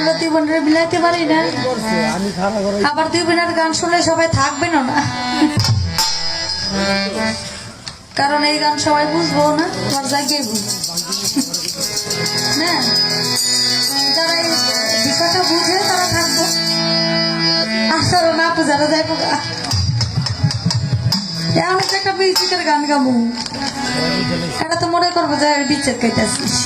আসলে দুই বোনের মিলাইতে পারি না। আবার দুই বোনের গান শুনলে সবাই থাকবেন না, কারণ এই গান সবাই বুঝবো না, তোমার জায়গায় বুঝবো না। যারা এই বিষয়টা বুঝে তারা থাকবো, আসলে না তো যারা যাইবো গা। এমন একটা বিচিতের গান গাবো, এটা তো মনে করবো যে বিচ্ছেদ খাইতেছিস।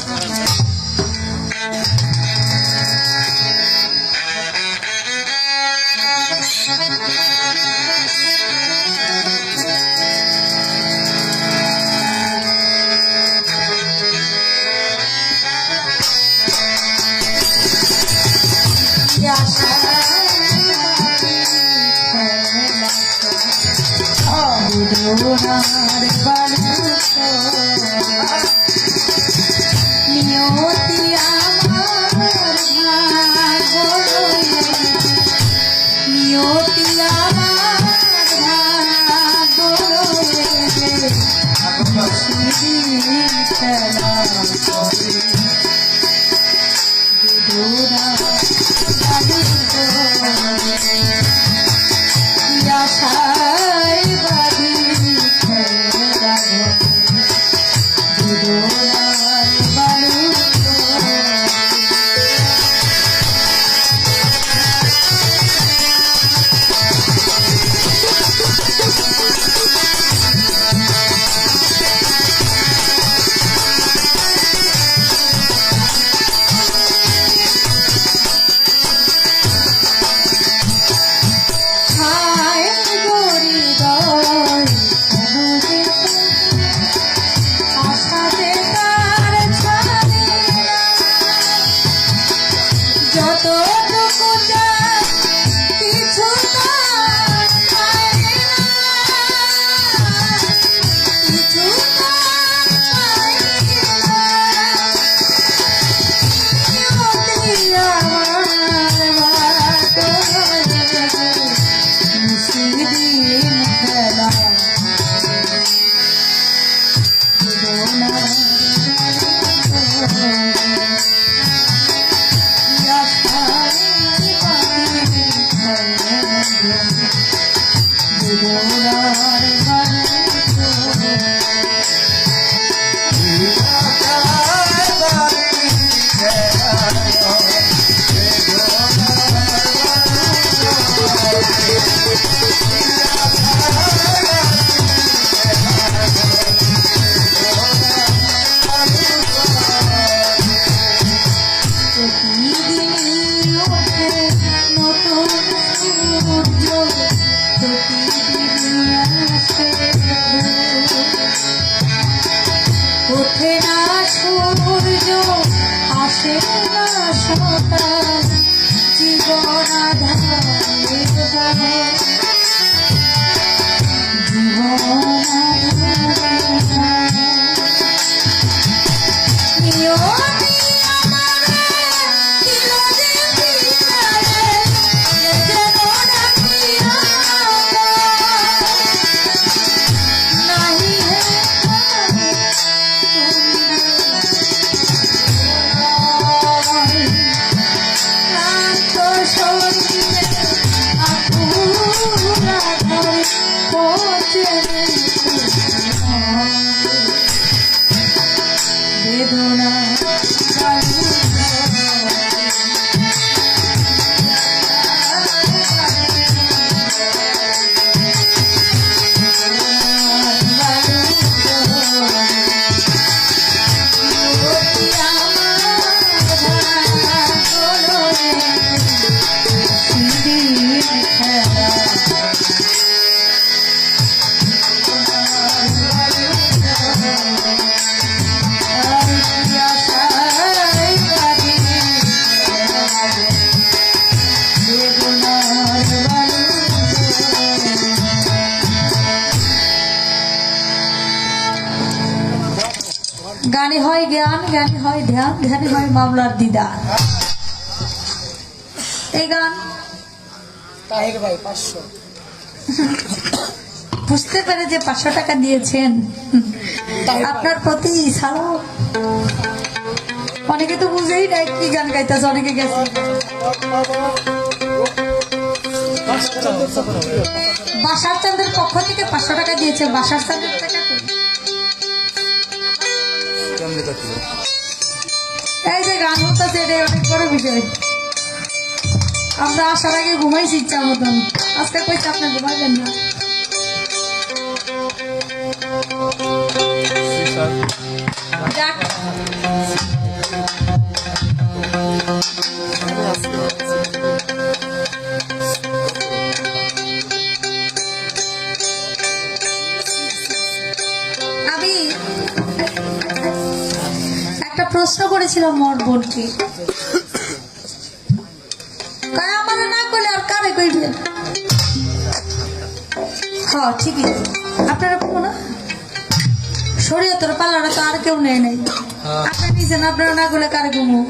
নিয়তি আমার নিয়তি গানে হয় জ্ঞান, জ্ঞানে হয় ধ্যান, ধ্যানে হয় মামলার দিদার। এই গান তাহের ভাই 500 বুঝতে পেরে যে 500 টাকা দিয়েছেন আপনার প্রতি সালাম। অনেকে তো বুঝেই নাই কি গান গাইতেছে, অনেকে গেছে। বাসার চাঁদের পক্ষ থেকে 500 টাকা দিয়েছে। বাসার চাঁদের টাকা কই? এই যে গান হতেছে, এটা অনেক বড় বিষয়। আমরা আসার আগে ঘুমাইছি ইচ্ছা মতন, আজকে কইছে আপনি ঘুমাইবেন না। যাক, আমি একটা প্রশ্ন করেছিলাম মোর বোনকে, আমার না করলে আর কারে কইবেন? হ্যাঁ ঠিকই, আপনারা কোনো না শরীয়তের পাল্লাটা তো আর কেউ নেয় নাই। আপনি নিছেন, আপনারা না করলে কারে ঘুমো?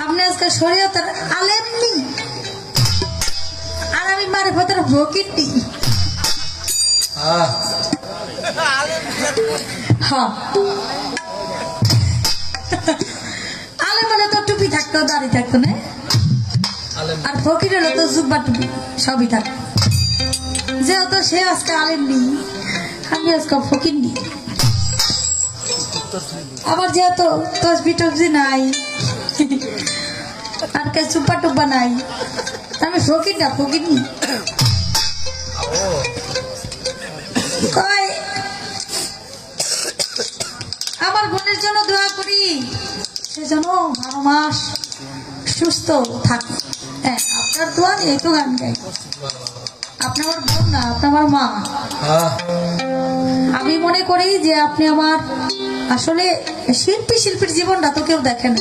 আপনি আজকে শরীয়তের আলেম নি, আর আমি মারিফতের ফকির নি। হ্যাঁ, আলেম হলে তো টুপি থাকতো, দাড়ি থাকতো না, আর ফকির হলে তো জুব্বা টুপি সবই থাকতো। যেহেতু সে আজকে আলেম নি, আমি আজকে ফকির নি। আবার যেহেতু তসবি টসবি নাই, আর কে চুপা টুপা নাই, আমি ফকির না, ফকির নি। আমার বোনের জন্য দোয়া করি, সে যেন 12 মাস সুস্থ থাকে। হ্যাঁ, আপনার দোয়া নিয়ে তো গান গাই। আপনি আমার বোন না, আপনি আমার মা। আমি মনে করি যে আপনি আমার আসলে শিল্পীর জীবনটা তো কেউ দেখে না,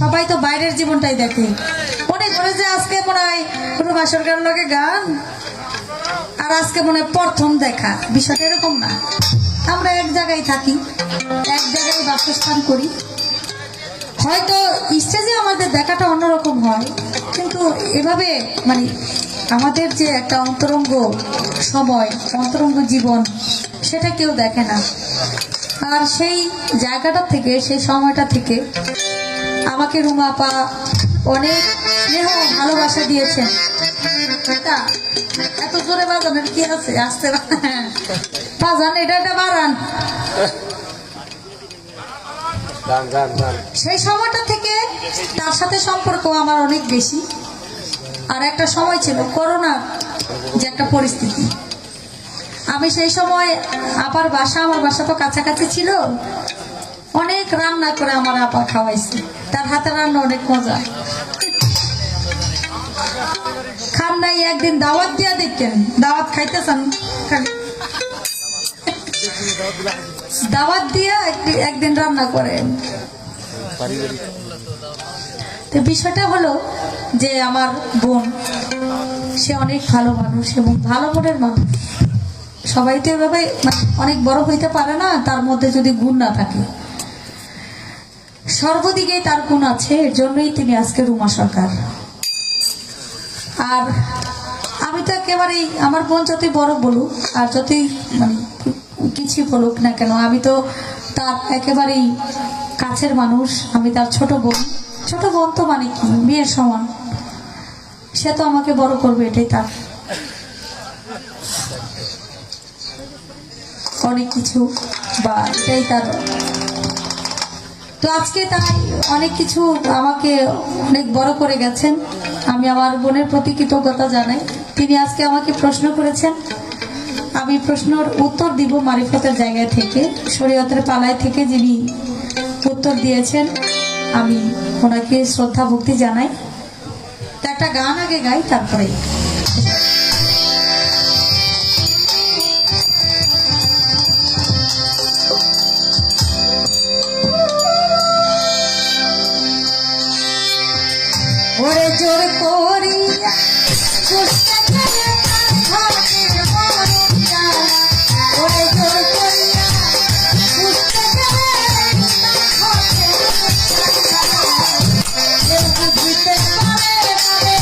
সবাই তো বাইরের জীবনটাই দেখে। মনে করে যে আজকে মনে হয় কোনো বাসর গান লাগে গান, আর আজকে মনে হয় প্রথম দেখা। বিষয়টা এরকম না। আমরা এক জায়গায় থাকি, এক জায়গায় বাসস্থান করি। হয়তো স্টেজে আমাদের দেখাটা অন্যরকম হয়, কিন্তু এভাবে মানে আমাদের যে একটা অন্তরঙ্গ সময়, অন্তরঙ্গ জীবন, সেটা কেউ দেখে না। আর সেই জায়গাটা থেকে, সেই সময়টা থেকে আমাকে রুমা আপা অনেক স্নেহ ভালোবাসা দিয়েছেন। এত জোরে বাজানোর কি আছে? আসতে বাজান, এটা বাড়ান। সেই সময়টা থেকে তার সাথে সম্পর্ক আমার অনেক বেশি। আর একটা সময় ছিল করোনা যে একটা পরিস্থিতি, আমি সেই সময় আপার বাসা, আমার বাসা তো কাছাকাছি ছিল, অনেক রান্না করে আমার আপা খাওয়াইছে। তার হাতে রান্না অনেক মজা। খান নাই, একদিন দাওয়াত দিয়া দেখেন, দাওয়াত খাইতেছেন, দাওয়াত দিয়া একদিন রান্না করেন। তো বিষয়টা হলো যে আমার বোন, সে অনেক ভালো মানুষ এবং ভালো মনের মানুষ। সবাই তো এভাবে অনেক বড় হইতে পারে না, তার মধ্যে যদি গুণ না থাকে। সর্বদিকেই তার গুণ আছে, এর জন্যই তিনি আজকে রুমা সরকার। আর আমি তো একেবারেই, আমার বোন যতই বড় বলুক আর যতই মানে কিছু বলুক না কেন, আমি তো তার একেবারেই কাছের মানুষ। আমি তার ছোট বোন। ছোট বোন তো মানে কি, মেয়ের সমান। সে তো আমাকে বড় করবে, এটাই তার অনেক কিছু, বা এটাই তার। তো আজকে তাই অনেক কিছু আমাকে অনেক বড় করে গেছেন। আমি আমার বোনের প্রতি কৃতজ্ঞতা জানাই। তিনি আজকে আমাকে প্রশ্ন করেছেন, আমি প্রশ্নের উত্তর দিব মারিফতের জায়গা থেকে, শরীয়তের পালায় থেকে যিনি উত্তর দিয়েছেন। আমি ওনাকে শ্রদ্ধা ভক্তি জানাই। তো একটা গান আগে গাই, তারপরে ওরে জোর করিয়া খুঁজতে গেলে হাতের মরণ জানা। ওরে জোর করিয়া খুঁজতে গেলে হাতের মরণ জানা। কেউ বুঝিতে পারে পারে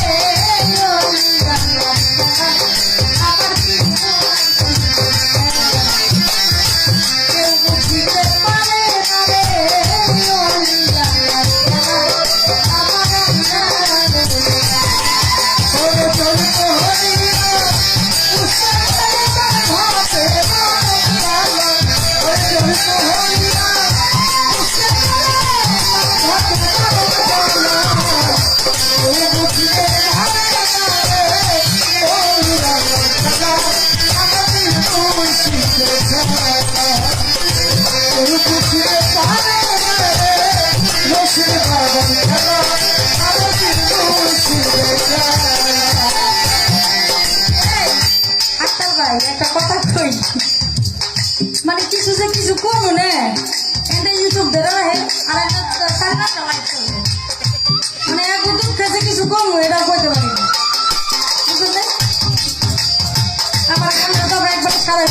আক্তার ভাই একটা কথা কই, মানে কিছু যে কিছু কম না এটা ইউটিউব ধরে রাখে আর একটা সারা চালাই চলে, মানে এক দুঃখে যে কিছু কম এটা কইতে পারি না, বুঝলে? আমার কানে তো একবার সারা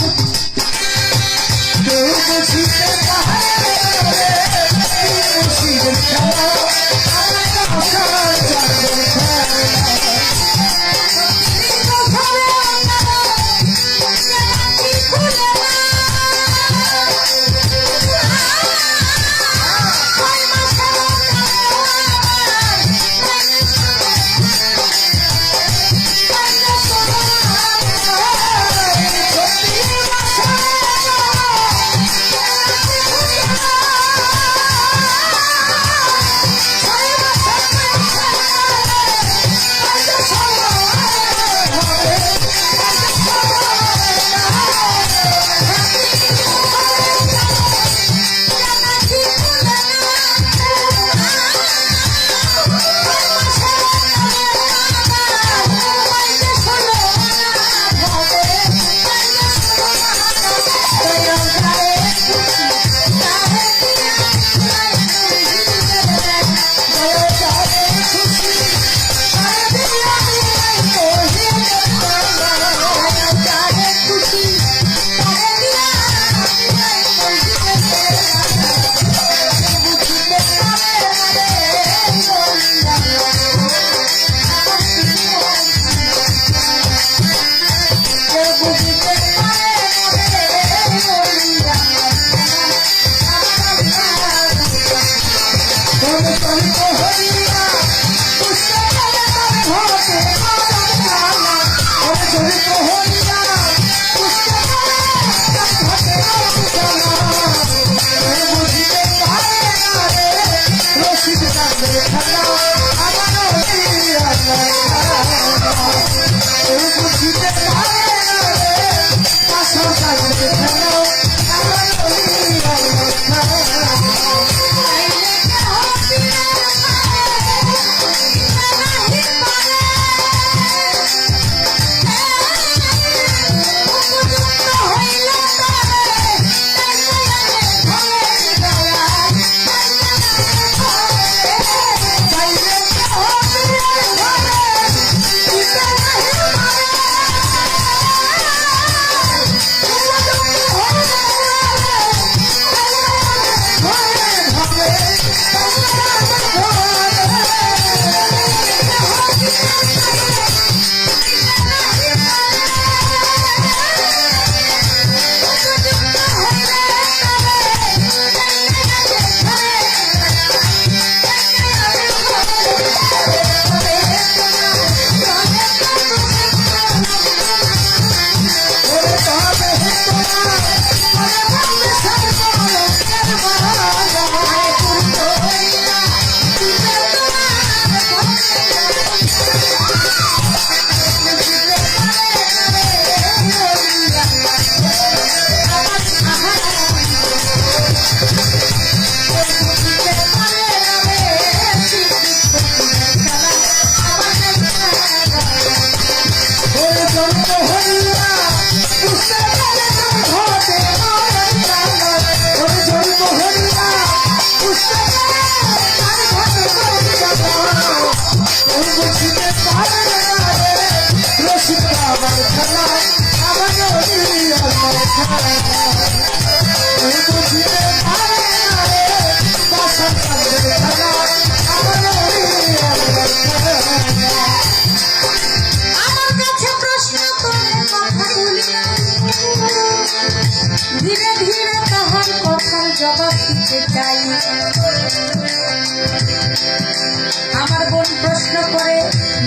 আমার বোন প্রশ্ন করে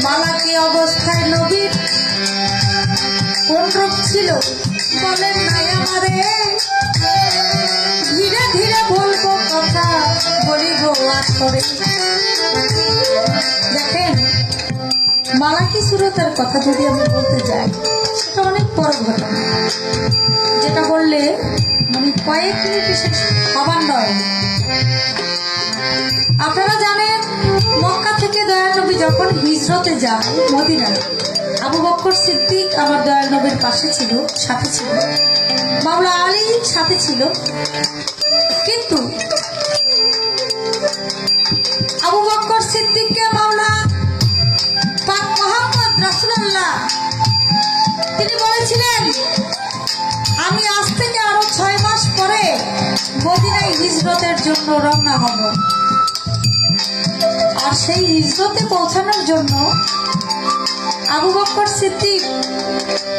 মালা কি অবস্থায় নবীর কোন রূপ ছিল? বলেন নাই আমারে, ধীরে ধীরে বলবো কথা, বলিব আসরে। দেখেন মালাকি সুরতের কথা যদি আমি বলতে যাই, সেটা অনেক বড় ঘটনা, যেটা বললে মানে কয়েক মিনিটে শেষ হবার নয়। আপনারা জানেন, মক্কা থেকে দয়াল নবী যখন হিজরতে যায় মদিনায়, আবু বকর সিদ্দিক আমার দয়াল নবীর পাশে ছিল, সাথে ছিল, মাওলা আলী সাথে ছিল। কিন্তু আবু বকর সিদ্দিককে মাওলা পাক মুহাম্মদ রাসূলুল্লাহ তিনি বলেছিলেন, আমি আজ থেকে আরো 6 মাস পরে মদিনায় হিজরতের জন্য রওনা হব। আর সেই হিজরতে পৌঁছানোর জন্য আবু বকর সিদ্দিক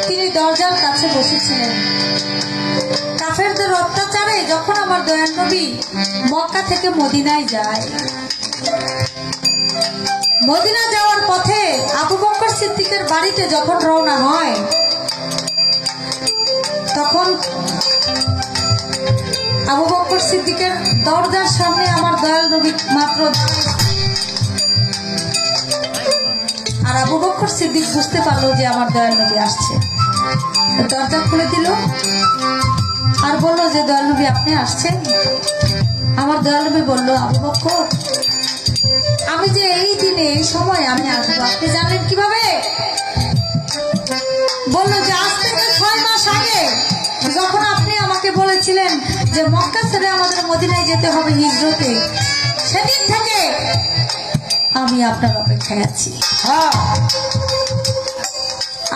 তিনি দরজার কাছে বসেছিলেন। কাফেরদের অত্যাচারে যখন আমার দয়াল নবী মক্কা থেকে মদিনায় যায়, মদিনা যাওয়ার পথে আবু বকর সিদ্দিকের বাড়িতে যখন রওনা হয়, তখন আবু বকর সিদ্দিকের দরজার সামনে আমার দয়াল নবী মাত্র, আর আবু বকর সিদ্দিক বুঝতে পারলো যে আমার দয়াল নবী আসছে। দরজা খুলে দিল আর বলল যে দয়াল নবী আপনি আসছেন? আমার দয়াল নবী বলল, আবু বকর, আমি যে এই দিনে এই সময় আমি আসবো আপনি জানেন কিভাবে? বললো যে আজ থেকে 6 মাস আগে যখন আপনি আমাকে বলেছিলেন যে মক্কা ছেড়ে আমাদের মদিনায় যেতে হবে হিজরতে, সেদিন থেকে আমি আপনার অপেক্ষায় আছি।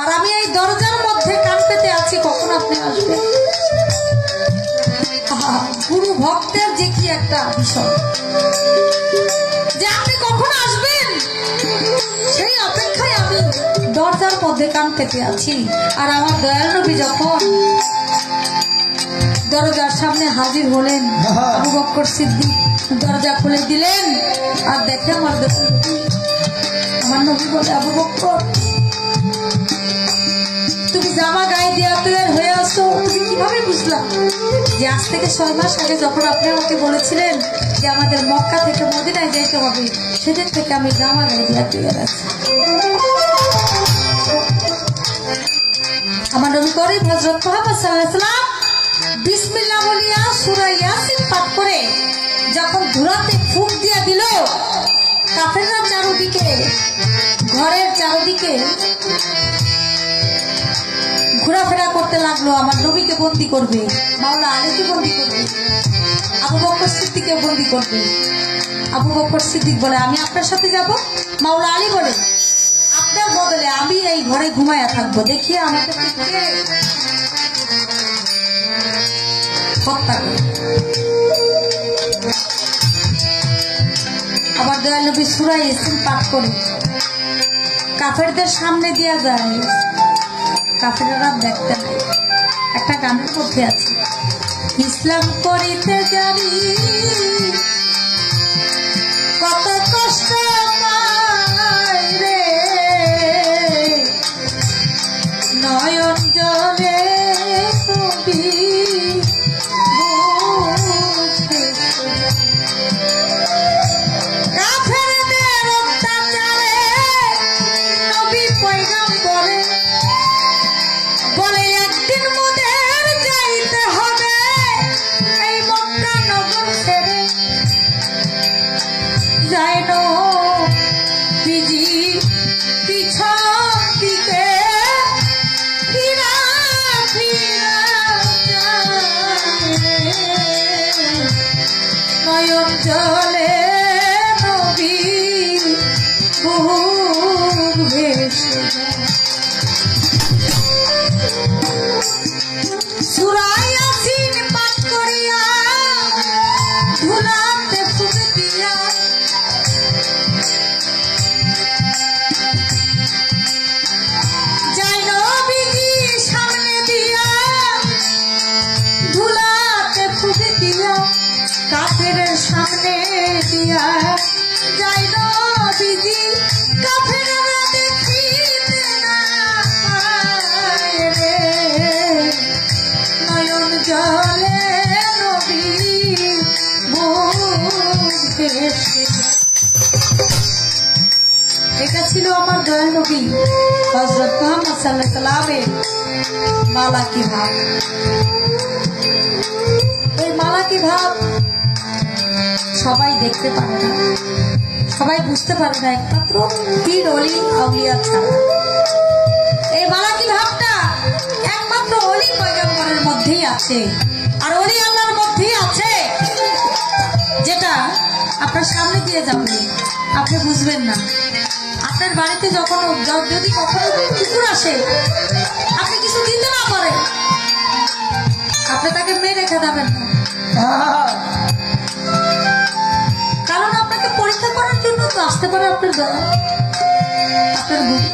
আর আমি এই দরজার মধ্যে কান পেতে আছি কখন আপনি আসবেন। গুরু ভক্তের যে কি একটা বিষয়, যে আপনি কখন আসবেন সেই অপেক্ষায় আমি দরজার মধ্যে কান পেতে আছি। আর আমার দয়াল নবী যখন দরজার সামনে হাজির হলেন, আবু বকর সিদ্দিক দরজা খুলে দিলেন আর দেখে আমার নবী বলে, আবু বকর, তুমি জামা গায়ে দেওয়া তৈরি হয়ে আসো, তুমি কিভাবে বুঝলা যে আজ থেকে 6 মাস আগে যখন আপনি আমাকে বলেছিলেন যে আমাদের মক্কা থেকে মদিনায় যেতে হবে, সেদিন থেকে আমি জামা গায়ে দেওয়া তৈরি আছি। আমার নবী করিম হযরত মুহাম্মদ সাল্লাল্লাহু আলাইহি ওয়াসাল্লাম বিসমিল্লাহ বলিয়া সূরা ইয়াসিন পাঠ করে যখন ধুরাতে ফুঁক দিয়া দিল, কাফেররা চারদিকে, ঘরের চারদিকে ঘোরাফেরা করতে লাগলো। আমার নবীকে বন্দী করবে, মাওলা আলীকে বন্দী করবে, আবু বকর সিদ্দিককে বন্দী করবে। আবু বকর সিদ্দিক বলে, আমি আপনার সাথে যাব। মাওলা আলী বলে, আপনার বদলে আমি এই ঘরে ঘুমায়া থাকবো, দেখিয়ে আমাকে হত্যা করে। আবার দয়াল নবী সূরা ইয়াসিন পাঠ করে কাফেরদের সামনে দিয়া যায়। কাফেররা দেখতে নাই, একটা গানের মধ্যে আছে, ইসলাম করিতে জানি কত কষ্ট পাই রে, নয়ন জলে নবী কাফেরদের অত্যাচারে নবী পয়গম্বরে বলে, একদিন মোদের যাইতে হবে এই মক্কা নগর ছেড়ে। যায় নবীজি পিছন দিকে ফিরা ফিরা যায়, নয়ন জলে নবী বুক ভেসে যায়। সূরা ইয়াসিন পাঠ করিয়া ধুলাতে ফুঁক দিয়া যায় নবীজি সামনে দিয়া, ধুলাতে ফুঁক দিয়া কাফেরের সামনে দিয়া যায় নবীজি, কাফেররা দেখিতে না পায় রে, নয়ন জলে নবী বুক ভেসে যায়। এটা ছিল আমার দয়াল নবী নবী হযরত মুহাম্মদ সাল্লাল্লাহু আলাইহি সাল্লামের মালাকি ভাব। এই মালাকি ভাব সবাই দেখতে পারে না, সবাই বুঝতে পারে না, একমাত্র পীর ওলি আউলিয়া ছাড়া। এই মালাকি ভাবটা একমাত্র ওলি পয়গম্বরের মধ্যেই আছে, আর ওলি আল্লাহর মধ্যেই আছে, যেটা আপনার সামনে দিয়ে যাবে আপনি বুঝবেন না। আপনার বাড়িতে যখন যদি কখনো কুকুর আসে, আপনি কিছু দিতে না পারেন, আপনি তাকে মেরে রেখে দেবেন না, কারণ আপনাকে পরীক্ষা করার জন্য তো আসতে পারে আপনার দয়া, আপনার গুরু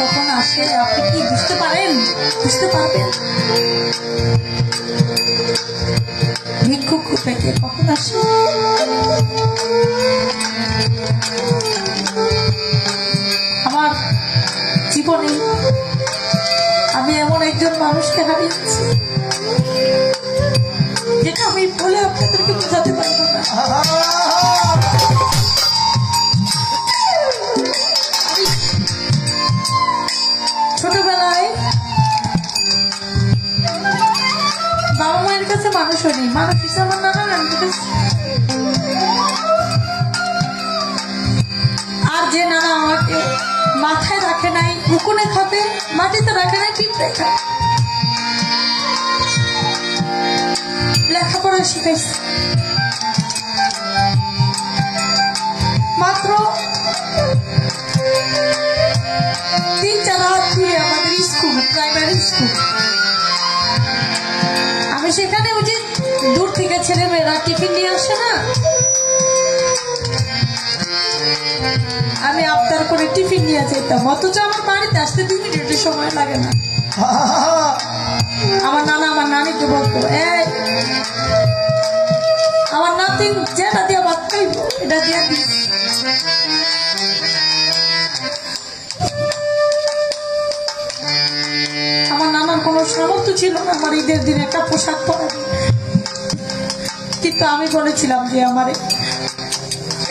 কখন আসে আপনি কি বুঝতে পারেন, বুঝতে পারবেন? ভিক্ষুক পেটে কখন আসে? আমার জীবনে আমি এমন একজন মানুষকে হারিয়েছি যেটা আমি বলে আপনাদেরকে বোঝাতে পারবো না। ছোটবেলায় বাবা মায়ের কাছে মানুষ হয়নি, মানুষ হিসেবে আমার নানা নানির কাছে। আর যে নানা আমাকে মাথায় রাখে নাই, উকুনে খাবে, মাটিতে রাখে নাই, পিঁপড়ে খায়, লেখাপড়া শিখাইছে। মাত্র 3-4 হাত দূরে আমাদের স্কুল, প্রাইমারি স্কুল। আমি সেখানে ওই যে দূর থেকে ছেলেমেয়েরা টিফিন নিয়ে আসে না, আমি আবদার করে টিফিন নিয়ে যেতাম, অথচ আমার বাড়িতে আসতে 2 মিনিটের সময় লাগে না। আমার নানা আমার নানিকে বলতো, এই আমার নাতি যেটা দিয়ে ভাত খাইব এটা দিয়ে দিস। আমার নানার কোনো সামর্থ্য ছিল না আমার ঈদের দিন একটা পোশাক পরার, কিন্তু আমি বলেছিলাম যে আমার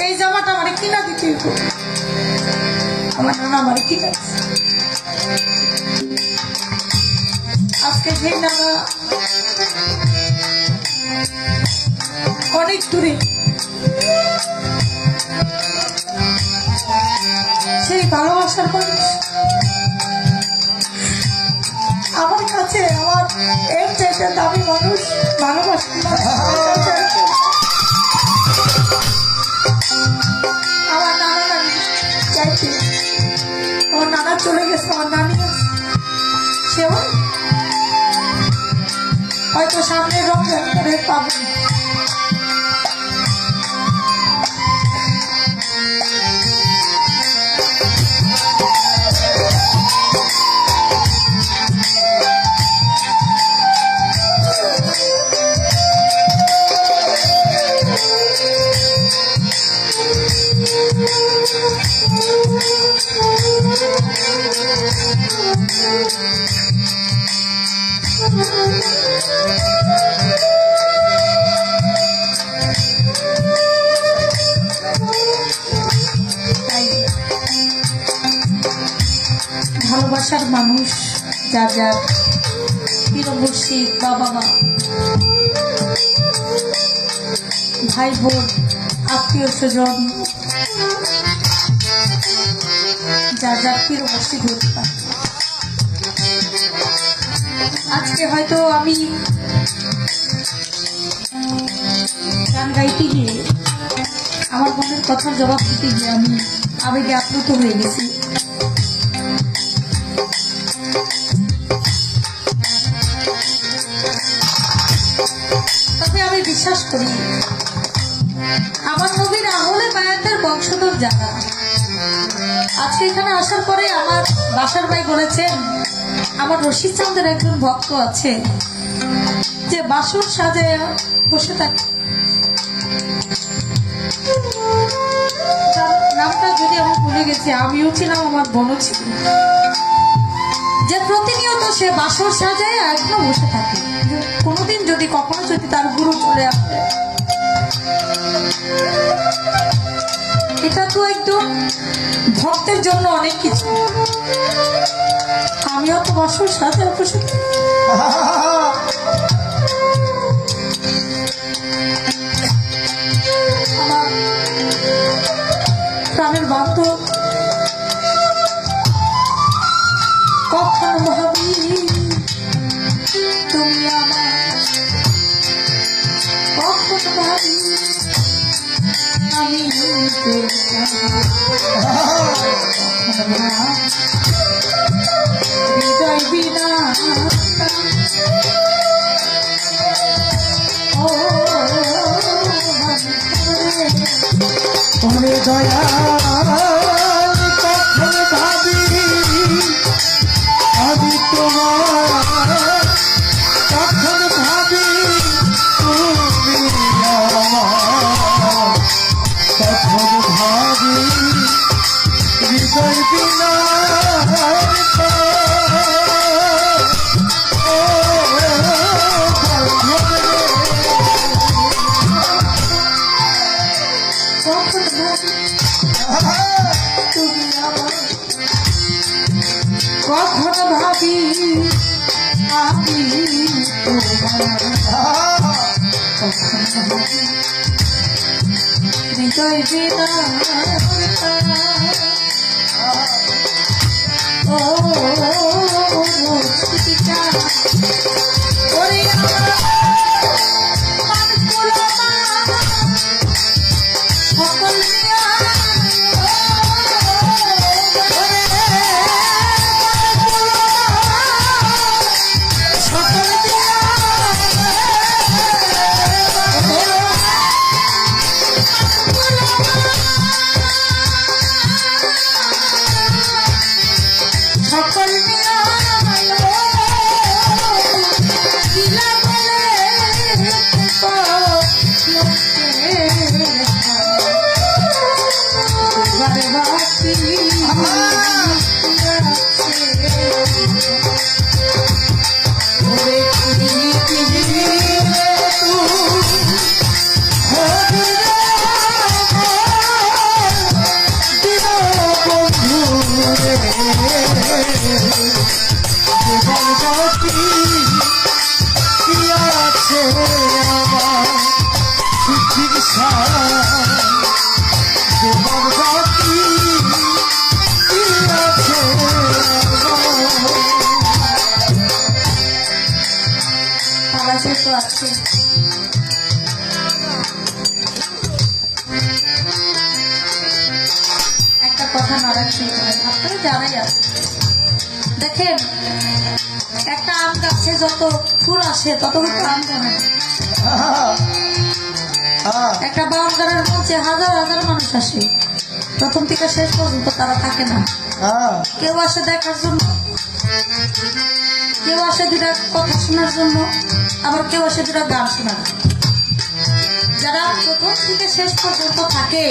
এই জামাটা আমার কিনা দিতে হবে। আমার নানা আমার কিনা দিচ্ছে। আজকে যে নানা অনেক দূরে, সেই ভালোবাসার মানুষ আমার কাছে আমার এর চাইতে দামি মানুষ, ভালোবাসার মানুষ আমার নানা নানি চাইতে। আমার নানা চলে গেছে, আমার নানি আছে, সেও হয়তো সামনে রমজান করে পাবে। ভালোবাসার মানুষ যার যার প্রিয় মুর্শিদ, বাবা মা, ভাই বোন, আত্মীয় স্বজন, যার যার প্রিয় মুর্শিদ হতে পারে। আজকে হয়তো আমি গান গাইতে গিয়ে আমার মনের কথার জবাব দিতে গিয়ে আমি আবেগে আপ্লুত হয়ে গেছি। তবে আমি বিশ্বাস করি আমার নবীর আহলে বায়াতের বংশধর যারা আজকে এখানে আসার পরে আমার বাসার ভাই বলেছেন, আমার রশিদ চাঁদের একজন ভক্ত আছে যে বাসর সাজায় বসে থাকে, নামটা যদি আমি ভুলে গেছি, আমিও ছিলাম, আমার বোনও ছিল, যে প্রতিনিয়ত সে বাসর সাজায় এখনো বসে থাকে। কোনোদিন যদি কখনো যদি তার গুরু চলে আসে, এটা তো একদম ভক্তের জন্য অনেক কিছু। আমিও তোমার সাথে খুশি। আমার প্রাণের বান্ধব, কখনো ভাবি তুমি আমার, কখনো ভাবি আমি হৃদয় বিনা ওরে দয়া কখন ভাবি আমি তোমার, কখন ভাবি তুমি আমার, কখন ভাবি হৃদয় বিনা কখন ভাবি তুমি আমার, কখনো ভাবি আমি তোমার, কখনো ভাবি হৃদয় বিনা ও ছুটিটা ওরে আমার সকল দিয়া সকল দিয়া সকল দিয়া দিলা বলে তো আছে একটা কথা না রাখছি, আপনারা জানাই আছে। দেখেন একটা আম গাছে যত ফুল আসে তত কিন্তু আম জানে না। একটা বাগানের মধ্যে হাজার হাজার মানুষ আসে, প্রথম থেকে শেষ পর্যন্ত তারা থাকে না। কেউ আসে দেখার জন্য, কেউ আসে দুটা কথা শোনার জন্য, আবার কেউ আসে দুটা গান শোনার। যারা প্রথম থেকে শেষ পর্যন্ত থাকে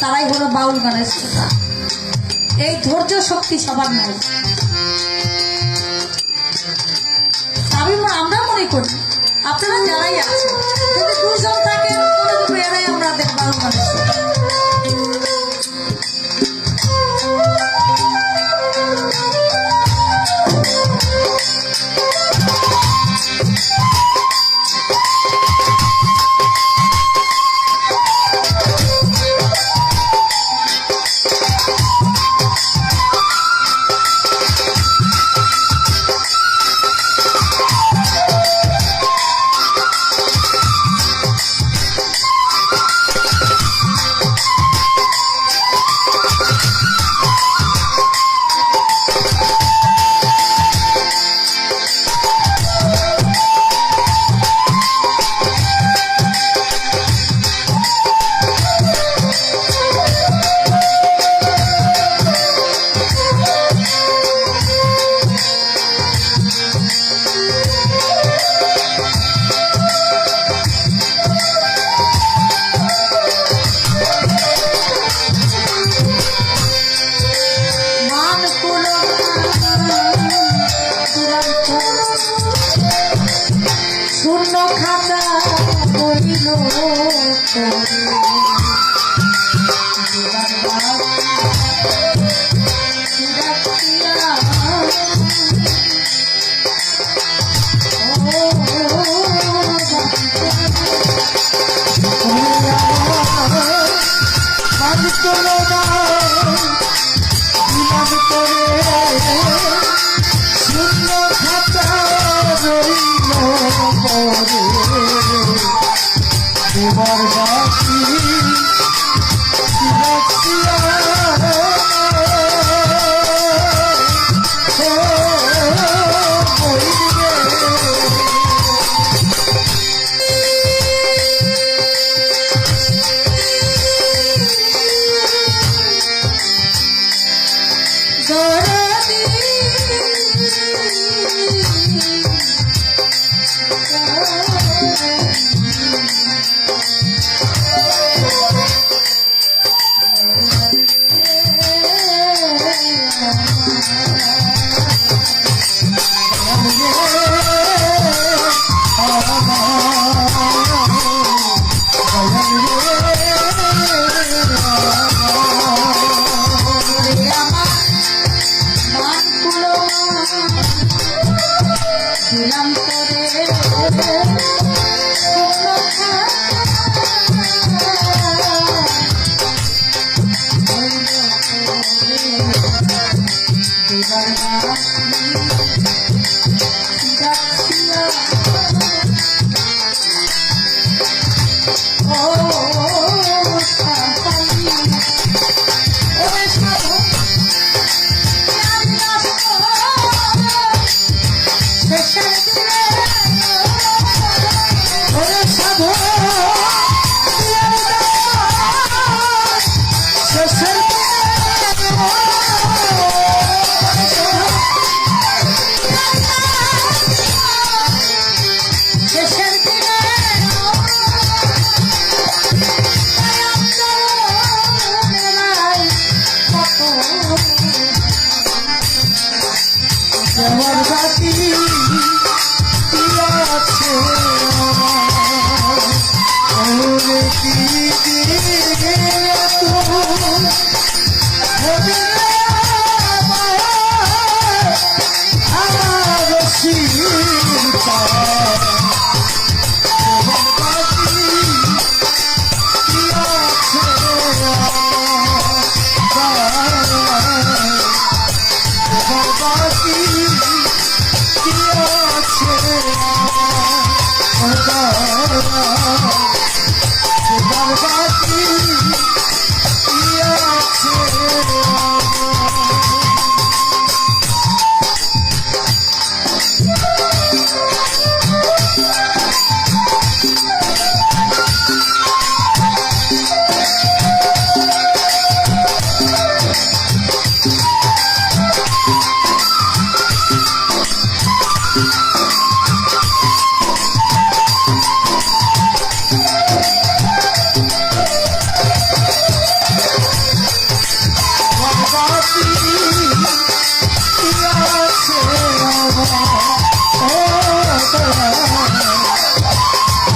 তারাই হলো বাউল গানের শ্রোতা। এই ধৈর্য শক্তি সবার নাই। আমরা মনে করি আপনারা যারাই আছেন যদি দুজন থাকে মনে করবো এরাই আমাদের বাউল গানের শ্রোতা। মান করলো না বিমান করে শূন্য খাতা রইল পরে তোমার বাকি রাখিয়া আমার বাকি আছে ওরে কি আমার শিরটা আমার বাকি আছে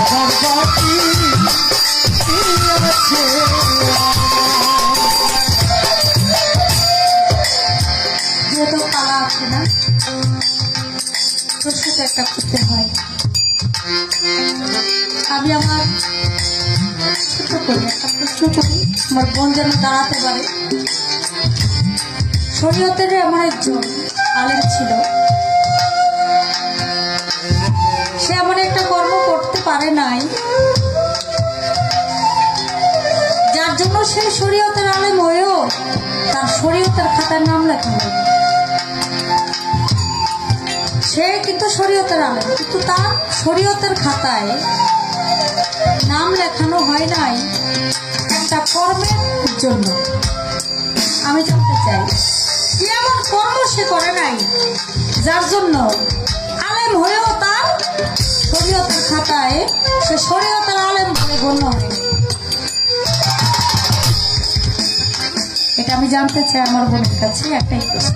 আমার বাকি যেহেতু পালা আছে না, তোর সাথে একটা করতে হয়। আমি আমার ছোট করি, একটা প্রশ্ন করি, আমার বোন যেন দাঁড়াতে পারে। শরীয়তের আমার একজন আলেম ছিল, সে এমন একটা কর্ম করতে পারে নাই যার জন্য সে শরীয়তের আলেম হয়েও তার শরীয়তের খাতায় নাম লেখা হয়। সে কিন্তু শরীয়তের আলেম, কিন্তু তার শরীয়তের খাতায় নাম লেখানো হয় নাই একটা কর্মের জন্য। আমি জানতে চাই কি এমন কর্ম সে করে নাই যার জন্য আলেম হয়েও তার শরীয়তের খাতায় সে শরীয়তের আলেম বলে গণ্য হয়। এটা আমি জানতে চাই আমার বোনের কাছে। একটাই প্রশ্ন,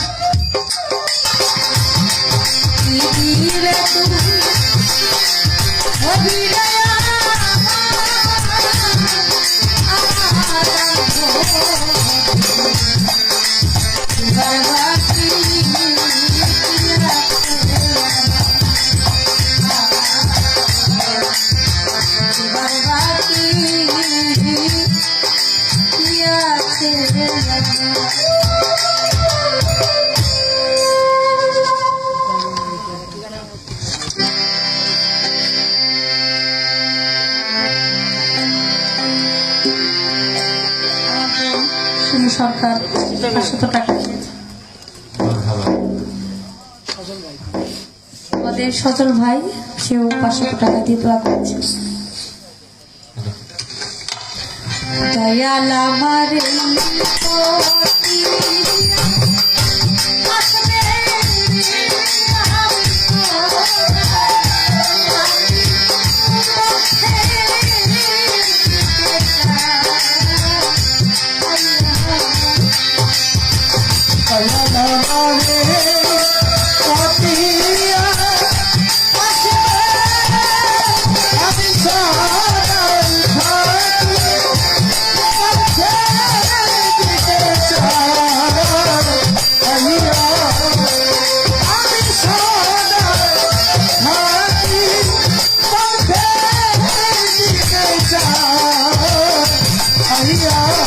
Yeah. সরকার 500 টাকা দিয়েছে। সজল ভাই আমাদের সজল ভাই সেও 500 টাকা দিয়ে দোয়া করছে। দয়াল আমার এই পথে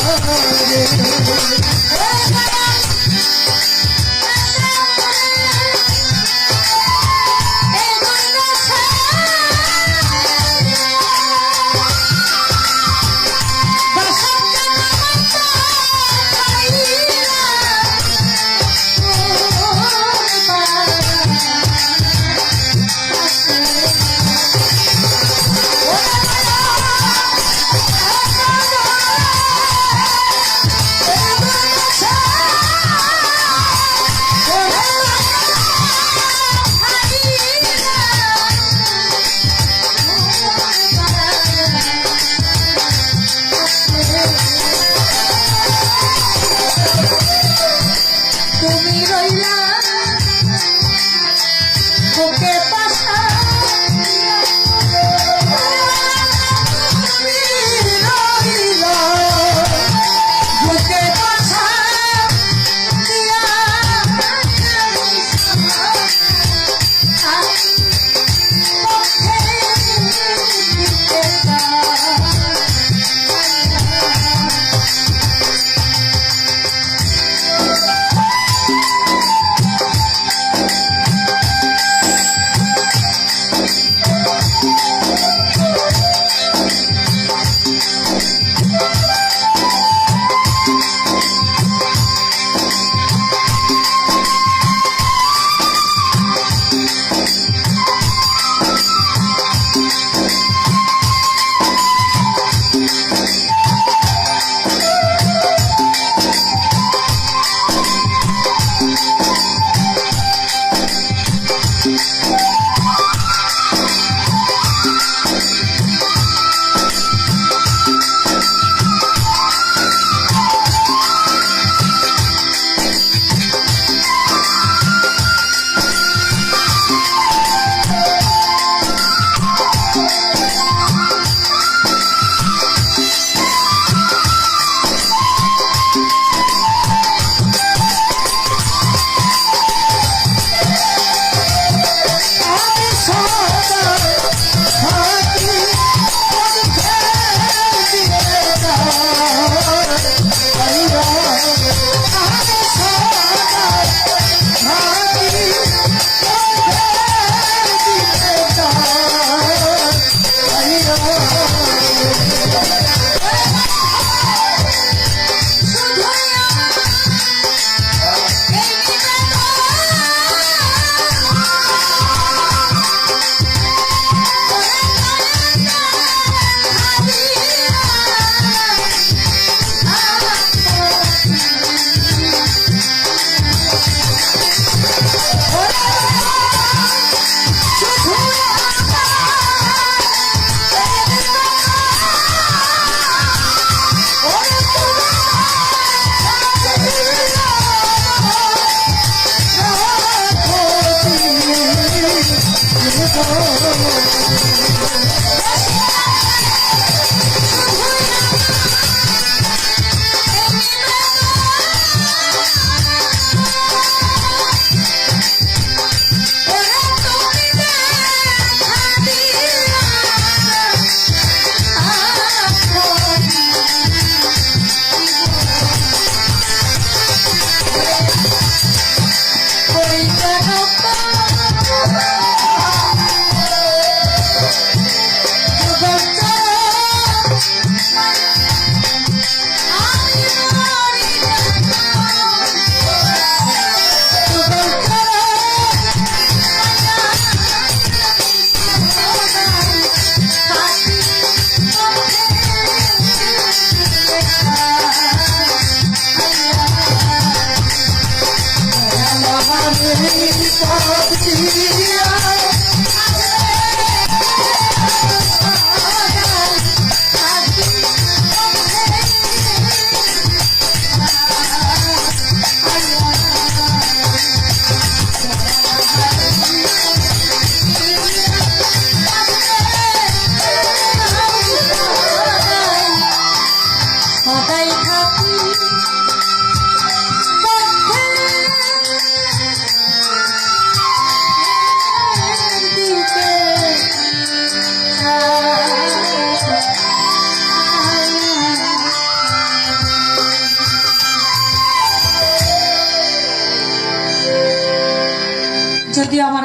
আসবে তুমি রইলা বুকে পাশা তুমি রইলা বুকে পাশা দিয়া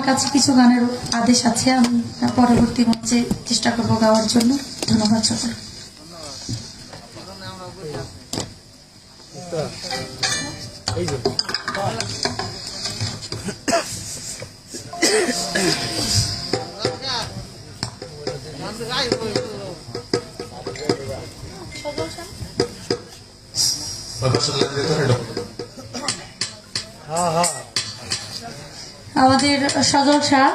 আমার কাছে কিছু গানের আদেশ আছে, আমি পরবর্তী মঞ্চে চেষ্টা করবো গাওয়ার জন্য। ধন্যবাদ সকল। আমাদের সজল শাহ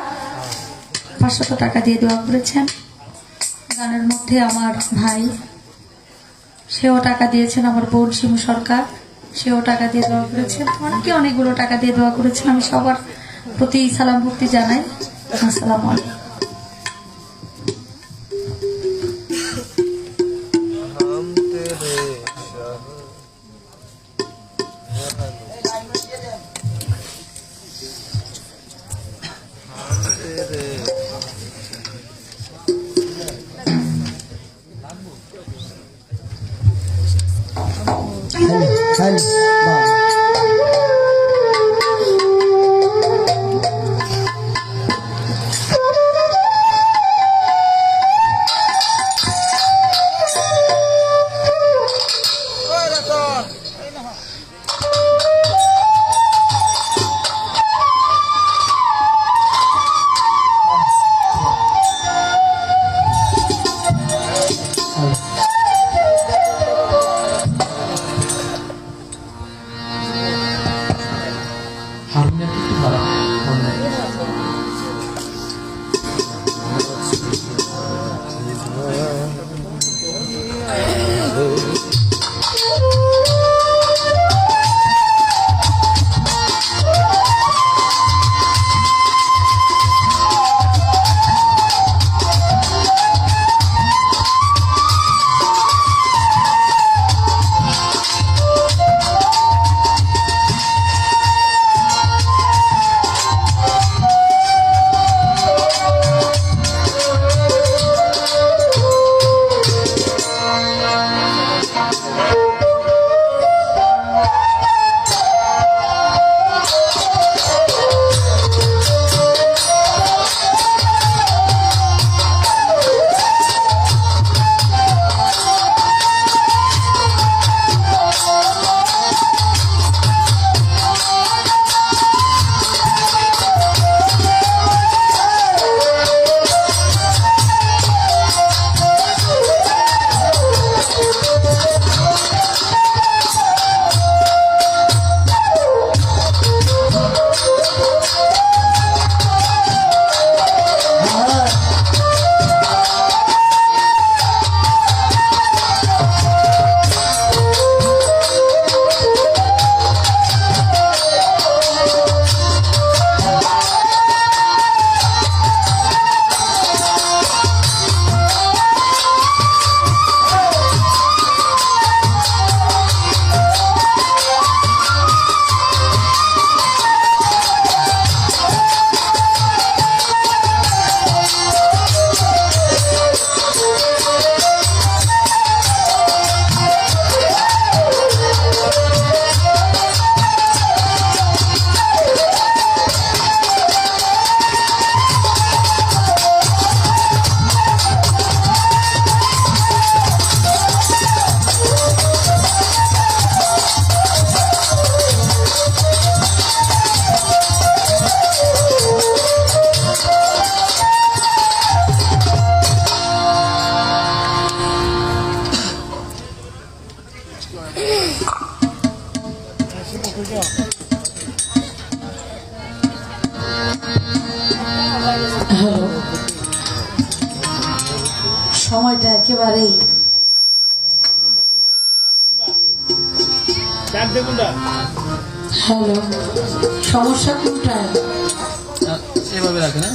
500 টাকা দিয়ে দোয়া করেছেন। গানের মধ্যে আমার ভাই, সেও টাকা দিয়েছেন। আমার বোন শিমু সরকার, সেও টাকা দিয়ে দোয়া করেছেন। অনেকে অনেকগুলো টাকা দিয়ে দোয়া করেছেন। আমি সবার প্রতি সালাম ভক্তি জানাই। আসসালামু আলাইকুম। সময়টা একেবারেই হ্যালো, সমস্যা কোনটায়? এভাবে রাখে না,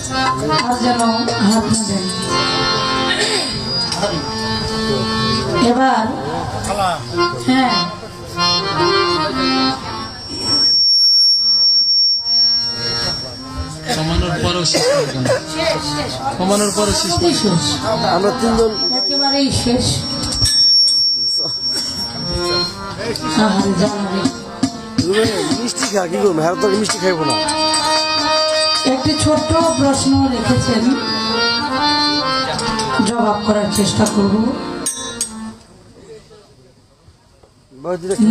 আর যেন হাত না দেন। এবার হ্যাঁ, কমানোর পরও শেষ, কমানোর পরও শেষ। শেষ, আমরা তিনজন একেবারেই শেষ। আহারে জানাবে মিষ্টি খা কি করবো, হ্যাঁ তো মিষ্টি খাইবো না। একটি ছোট্ট প্রশ্ন রেখেছেন, জবাব করার চেষ্টা করব।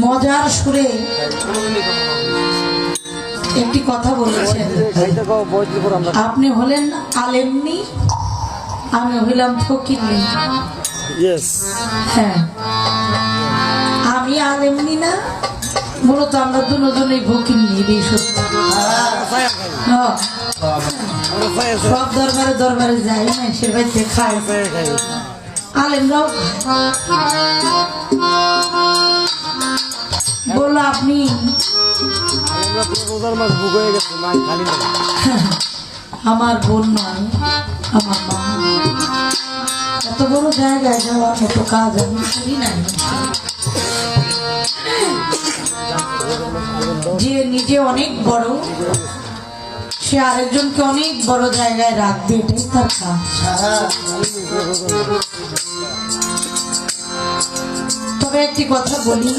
মজার সুরে একটি কথা বলেছেন, আপনি হলেন আলেমনি, আমি হইলাম ফকিরনি। হ্যাঁ, আমি আলেমনি না, মূলত আমরা দুজনেই ফকিরনি। এটাই সত্য। হ্যাঁ, সব দরবারে দরবারে যাই না, সে বাড়িতে খাই, আলেমরাও বললো আপনি আমার বোন নয়, আমার মা। এত বড় জায়গায় যাওয়ার মতো কাজ আমি করি নাই। যে নিজে অনেক বড়, সে আরেকজনকে অনেক বড় জায়গায় রাখবে, এটাই তার কাজ। তবে একটি কথা বলি,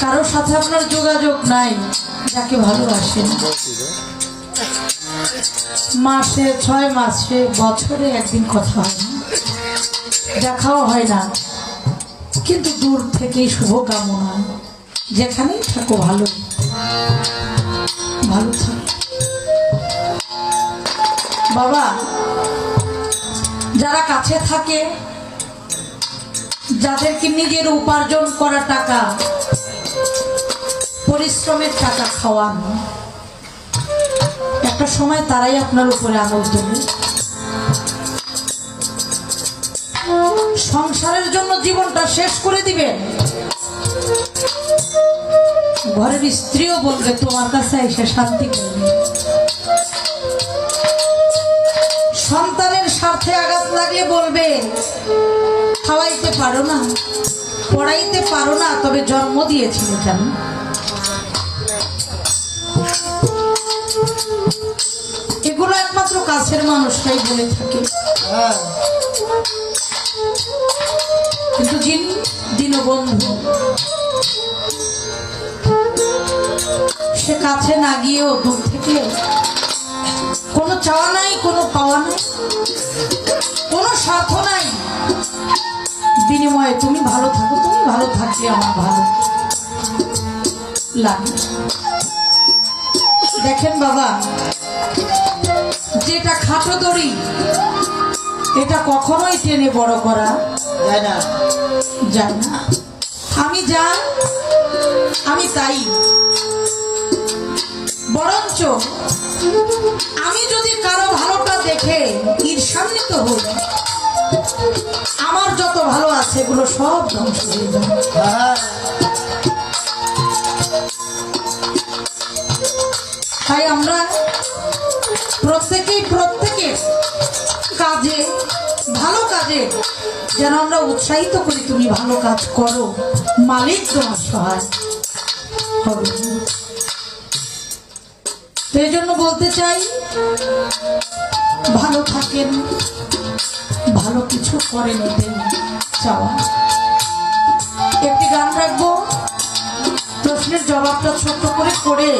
কারোর সাথে আপনার যোগাযোগ নাই, যাকে ভালোবাসেন, মাসে 6 মাসে বছরে একদিন কথা হয় না, দেখাও হয় না, কিন্তু দূর থেকেই শুভকামনা, যেখানেই থাকো ভালো ভালো থাকো। বাবা, যারা কাছে থাকে, যাদেরকে নিজের উপার্জন করা টাকা, পরিশ্রমের টাকা খাওয়ান, একটা সময় তারাই আপনার উপরে আঙুল তোলে। সংসারের জন্য জীবনটা শেষ করে দিবেন, ঘরের স্ত্রীও বলবে তোমার কাছে এসে শান্তি করবে। সন্তানের স্বার্থে আঘাত লাগলে বলবে খাওয়াইতে পারো না, পড়াইতে পারো না, তবে জন্ম দিয়েছিলে কেন? এগুলো একমাত্র কাছের মানুষটাই বলে থাকে। কিন্তু যিনি দীনবন্ধু, সে কাছে না গিয়েও দূর থেকে, কোনো চাওয়া নাই, কোনো পাওয়া নাই, কোনো স্বার্থ নাই, বিনিময়ে তুমি ভালো থাকো, তুমি ভালো থাকলে আমার ভালো লাগে। দেখেন বাবা, যেটা খাটো দড়ি, এটা কখনোই টেনে বড় করা যায় না, যায় না। আমি যা, আমি তাই। বরঞ্চ আমি যদি কারো ভালোটা দেখে ঈর্ষান্বিত হই, আমার যত ভালো আছে এগুলো সব ধ্বংস হয়ে যাবে। তাই আমরা প্রত্যেকের কাজে, ভালো কাজে যেন আমরা উৎসাহিত করি, তুমি ভালো কাজ করো, মালিক তোমার সহায় হবে। সেই জন্য বলতে চাই, ভালো থাকেন, ভালো কিছু করে নিতেন চাওয়া। একটি গান রাখবো, প্রশ্নের জবাবটা ছোট্ট করে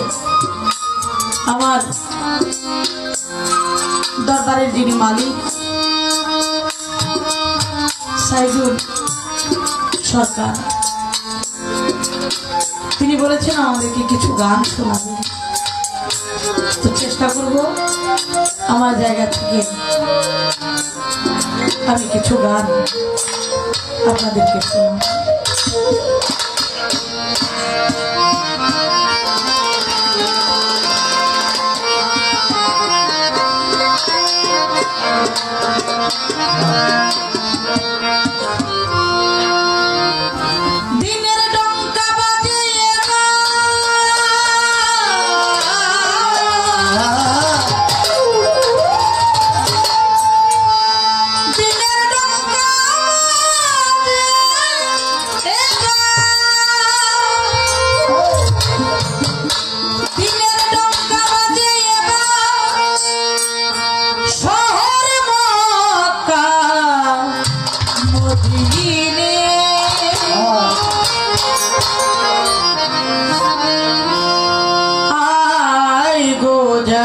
আমার দরবারের যিনি মালিক সাইদুল সরকার, তিনি বলেছেন আমাদেরকে কিছু গান শোনাবেন। তো চেষ্টা করব আমার জায়গা থেকে আমি কিছু গান আপনাদেরকে শোনাব।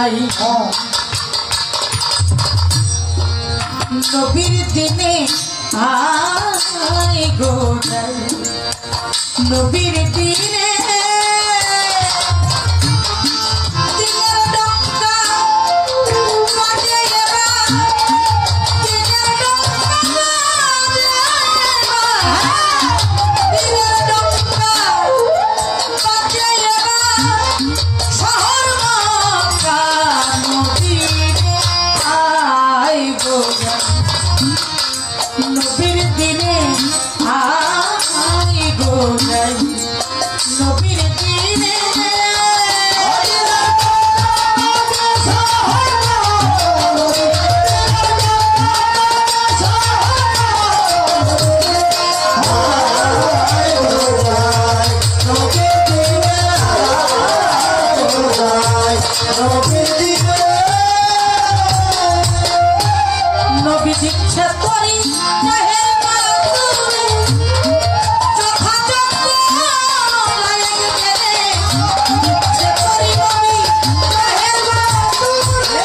যাই নবীর দিনে আই গো যাই নবীর দিনে দিনের ডঙ্কা বাজে এবার, দিনের ডঙ্কা বাজে এবার, দিনের ডঙ্কা বাজে এবার, শহর মক্কা নবীরে আই গো যাই নবীর দিনে আই গো যাই নবীর দিনে নবী দীক্ষা করি জাহের মাতুরে যথাযোগ্য লায়ক দেবে দীক্ষা করি নবী জাহের মাতুরে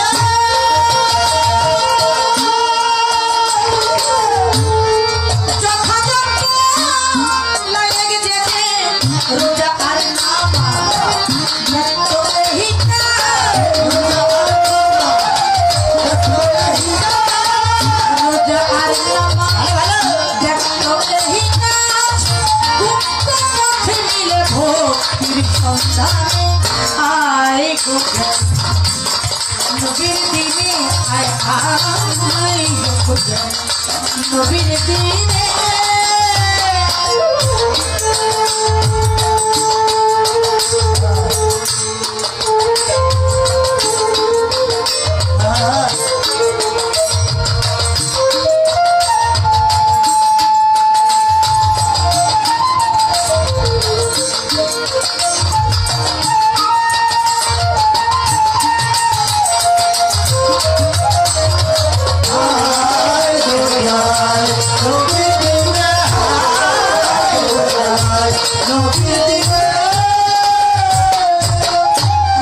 যথাযোগ্য লায়ক দেবে রোজা আর নামাজ দেখতো হিতা রোজা আর নামাজ দেখতো হিতা গুপ্ত পথে মিলে ভক্তির সন্ধানে আয় গো নবীর দিনে আয় আয় গো নবীর দিনে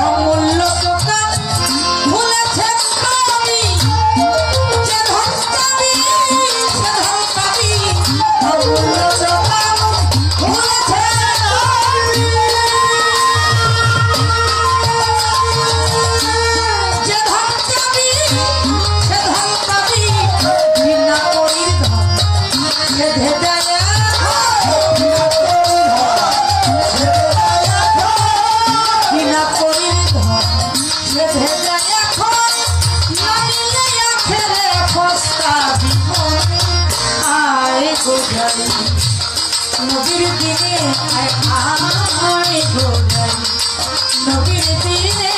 অমূল্য দোকান ভুলেছেন নবী যে ধন পাবি সে ধন পাবি অমূল্য দোকান ভুলেছেন নবী যে ধন পাবি সে ধন পাবি বিনা করির ধন বেঁধে দেয় বিনা করির ধন বেঁধে দেয় এখন নাইলে আখেরে পস্তাবি মনে আয় গো যাই নবীর দিনে আয় আয় গো যাই নবীর দিনে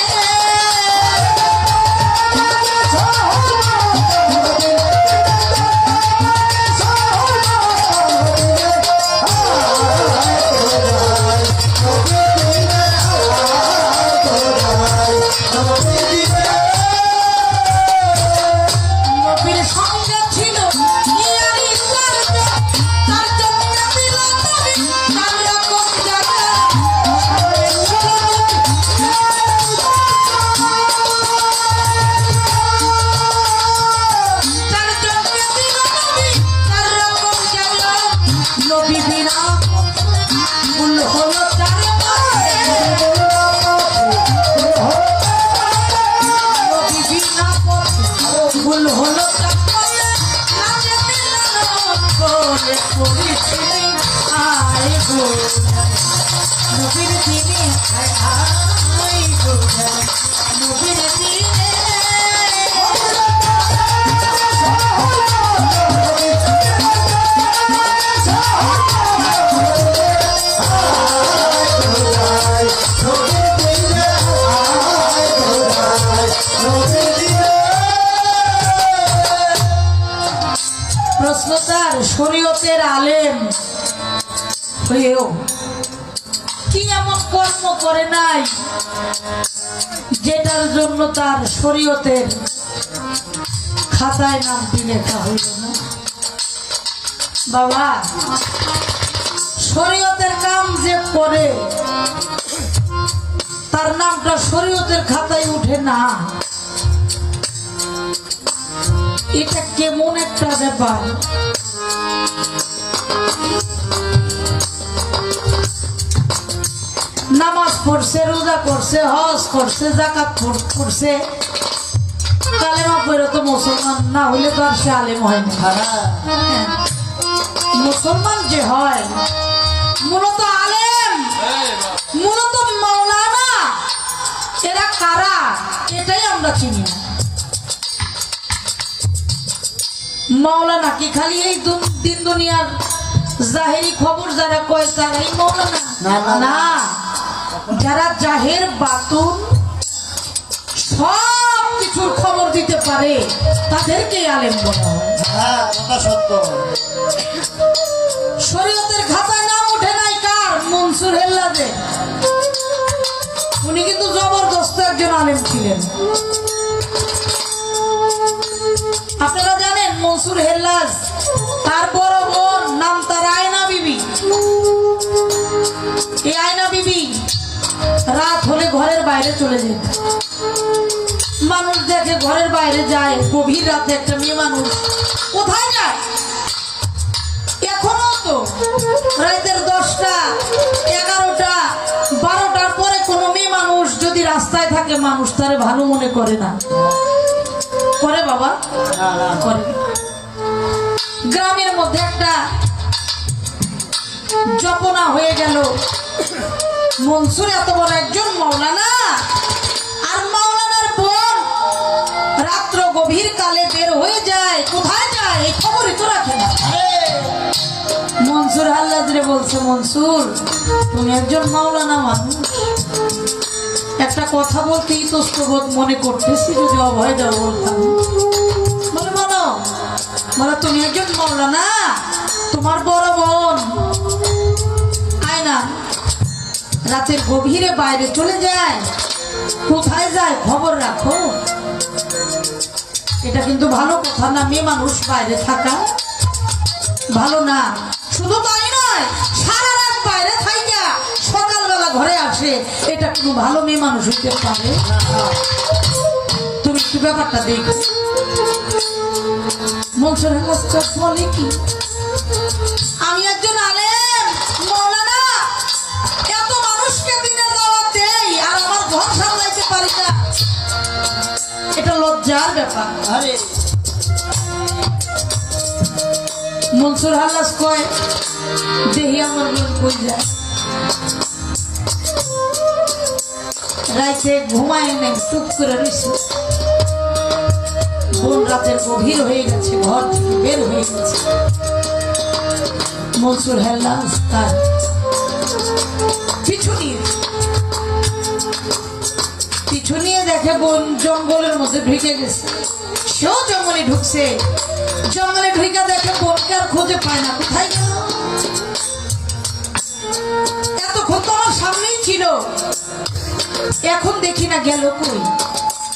নবীর সঙ্গে ছিল ইয়ারি চারজন, চারজন কাঁদিল নবী, কান্না কোন জায়গা? চারজন কাঁদিল নবী, কান্না কোন জায়গা? নবী বিনা ভুল হলো চার মাসে। নবী বিনা ভুল হলো চাপালে নাচে মিলন করে করেছিলি আয় গো নবীর দিনে আয় গো নবীর দিনে প্রশ্ন তার শরীয়তের আলেম হয়েও কি এমন কর্ম করে নাই যেটার জন্য তার শরীয়তের খাতায় নামটি লেখা হইল না? বাবা, শরীয়তের কাম যে করে তার নামটা শরীয়তের খাতায় উঠে না, এটা কেমন একটা ব্যাপার। নামাজ পড়ছে, রোজা করছে, হজ করছে, যাকাত করছে, কালেমা পড়ে তো মুসলমান না হইলে তো আর সে আলেম হয় না। হ্যাঁ। মুসলমান যে হয় মূলত আলেম, মূলত মাওলানা, এরা কারা এটাই আমরা চিনি না। মাওলানা কি খালি এই দিন দুনিয়ার জাহেরি খবর যারা কয় তারাই মাওলানা? না, যারা জাহের বাতুন সব কিছুর খবর দিতে পারে তাদেরকে আলেম বলা হয়। হ্যাঁ, কথা সত্য। শরীয়তের খাতায় নাম ওঠে নাই কার? মনসুর হেল্লাদের। উনি কিন্তু জবরদস্ত একজন আলেম ছিলেন। আপনারা জানেন মনসুর হেল্লাজ তার বড় বোন নাম তার আয়না বিবি। এই আয়না বিবি রাত হলে ঘরের বাইরে চলে যেত। মানুষ দেখে ঘরের বাইরে যায়, গভীর রাতে একটা মেয়ে মানুষ কোথায় যায়? এখনো তো রাতের 10টা, 11টা, 12টার পরে কোনো মেয়ে মানুষ যদি রাস্তায় থাকে মানুষ তারে ভালো মনে করে না। করে বাবা? করে। গ্রামের মধ্যে একটা জপনা হয়ে গেল। মনসুর এত বড় একজন মাওলানা, আর মাওলানার বোন রাত্র গভীর কালে বের হয়ে যায়। কোথায় যায় এই খবরই তো রাখে না। মনসুর হাল্লাদরে বলছে, মনসুর তুমি একজন মাওলানা মানুষ, একটা কথা বলতে ইতস্তবোধ মনে করতেছি, যদি অভয় দেওয়া বলতাম। বলে বলো। বলে তুমি একজন মাওলানা, তোমার বড় বোন আয়না রাতের গভীরে বাইরে চলে যায়, কোথায় যায় খবর রাখো। এটা কিন্তু ভালো কথা না, মেয়ে মানুষ বাইরে থাকা ভালো না। শুধু তাই নয়, সারা রাত বাইরে থাইকা সকালবেলা ঘরে আসে, এটা কোনো ভালো মেয়ে মানুষ হইতে পারে? তুমি একটু ব্যাপারটা দেখো। মনসুর হাল্লাদ বলে কি, আমি একজন আলেম মাওলানা, এত মানুষকে দিনে দাওয়াত দেই আর আমার ঘর সামলাইতে পারি না, এটা লজ্জার ব্যাপার। আরে মনসুর হাল্লাদ কয়, দেহি আমার বোন কই যায়। রাইতে ঘুমায় নেই, চুপ করে রয়েছে। বোন রাতের গভীর হয়ে গেছে, ঘর থেকে বের হয়ে গেছে। মনসুর হাল্লাদ তার পিছু নিয়ে দেখে বোন জঙ্গলের মধ্যে ঢুকে গেছে। সেও জঙ্গলে ঢুকছে। জঙ্গলে ঢুকে দেখে বোনকে আর খুঁজে পায় না, কোথায় গেল? এতক্ষণ তো আমার সামনেই ছিল, এখন দেখি না গেল কই।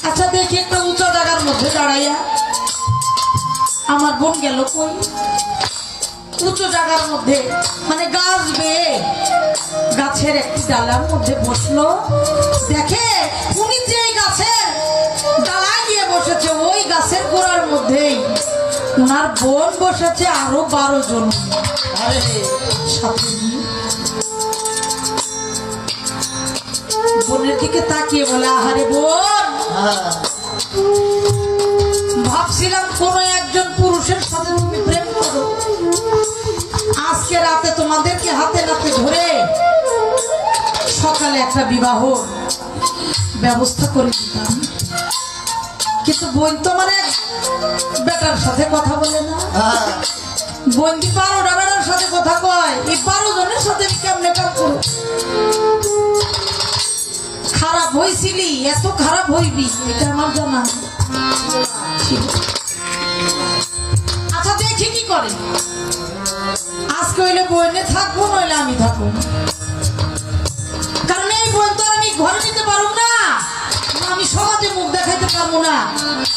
আচ্ছা দেখি একটা উঁচা জায়গার মধ্যে দাঁড়াইয়া, আমার বোন গেল কই? উঁচু জায়গার মধ্যে মানে গাছ বেয়ে গাছের একটি ডালার মধ্যে বসলো। দেখে উনি যে গাছের ডালায় গিয়ে বসেছে, ওই গাছের গোড়ার মধ্যেই ওনার বোন বসেছে, আরো 12 জন সাথে নিয়ে। বোনের দিকে তাকিয়ে বলে, আহারে বোন, ভাবছিলাম কোন একজন পুরুষের সাথে তুমি প্রেম করো, আজকে রাতে তোমাদেরকে হাতে নাতে ধরে সকালে একটা বিবাহ ব্যবস্থা করে দিতাম, কিন্তু বোন তো আমার এক বেটার সাথে কথা বলে না। বোন কি 12টা বেটার সাথে কথা কয়? এই 12 জনের সাথে আমি কেমনে কাজ করো? খারাপ হয়েছিলি, এত খারাপ হইবি এটা আমার জানা ছিল। আচ্ছা দেখি কি করে। আজকে হইলে বইনে থাকবো, নইলে আমি থাকবো, কারণ এই বোন তো আমি ঘরে নিতে পারবো না, আমি সমাজে মুখ দেখাইতে পারবো না।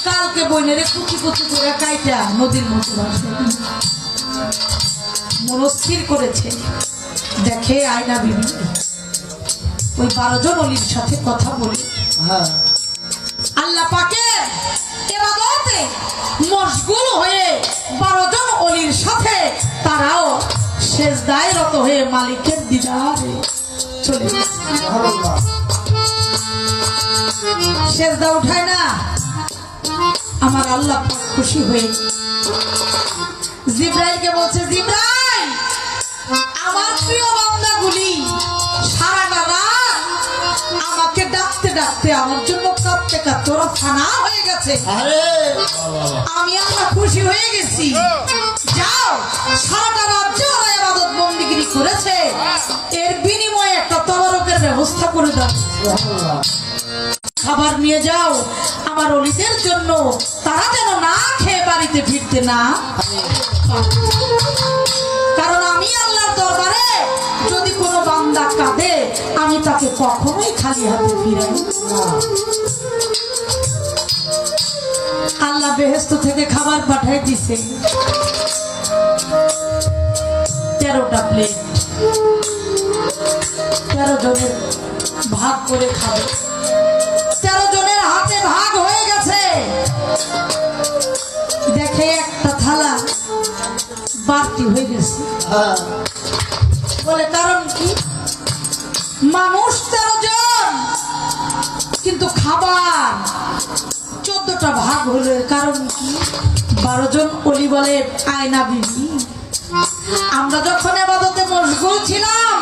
কালকে বইনেরে কুচি কুচি করে কাইটা নদীর মধ্যে মনস্থির করেছে। দেখে আয়না বিবি ওই 12 জন অলির সাথে কথা বলি। হ্যাঁ আল্লাহ পাকের ইবাদতে মশগুল হয়ে 12 জন অলির সাথে তারাও সেজদায় রত হয়ে মালিকের দিদারে চলে গেছে। সুবহানাল্লাহ। সেজদা উঠায় না, আমার আল্লাহ পাক খুশি হয়ে জিব্রাইলকে বলছে, জিব্রাইল আমার প্রিয় বান্দাগুলি সারাটা রাত আমাকে ডাকতে ডাকতে আমার জন্য কাঁদতে কাঁদতে ওরা ফানা হয়ে গেছে। আরে আমি আল্লাহ খুশি হয়ে গেছি। যাও, সারাটা রাত যে ওরা ইবাদত বন্দেগী করেছে এর বিনিময়ে একটা তদারকের ব্যবস্থা করে দাও। সুবহানাল্লাহ। খাবার নিয়ে যাও আমার অলিদের জন্য, তারা যেন না খেয়ে বাড়িতে ফিরতে না পারে। কারণ আমি আল্লাহর দরবারে যদি কোনো বান্দা কাঁদে আমি তাকে কখনোই খালি হাতে ফিরাই না। আল্লাহ বেহেশত থেকে খাবার পাঠাই দিছে 13টা প্লেট, 13 জনের ভাগ করে খাবে। 13 জনের হাতে ভাগ হয়ে গেছে। দেখে একটা থালা বাড়তি হয়ে গেছে। হ্যাঁ বলে কারণ কি? মানুষ 13 জন কিন্তু খাবার 14টা ভাগ হলো। কারণ কি? 12 জন অলি বলে, আয়না বিবি আমরা যখন ইবাদতে মশগুল ছিলাম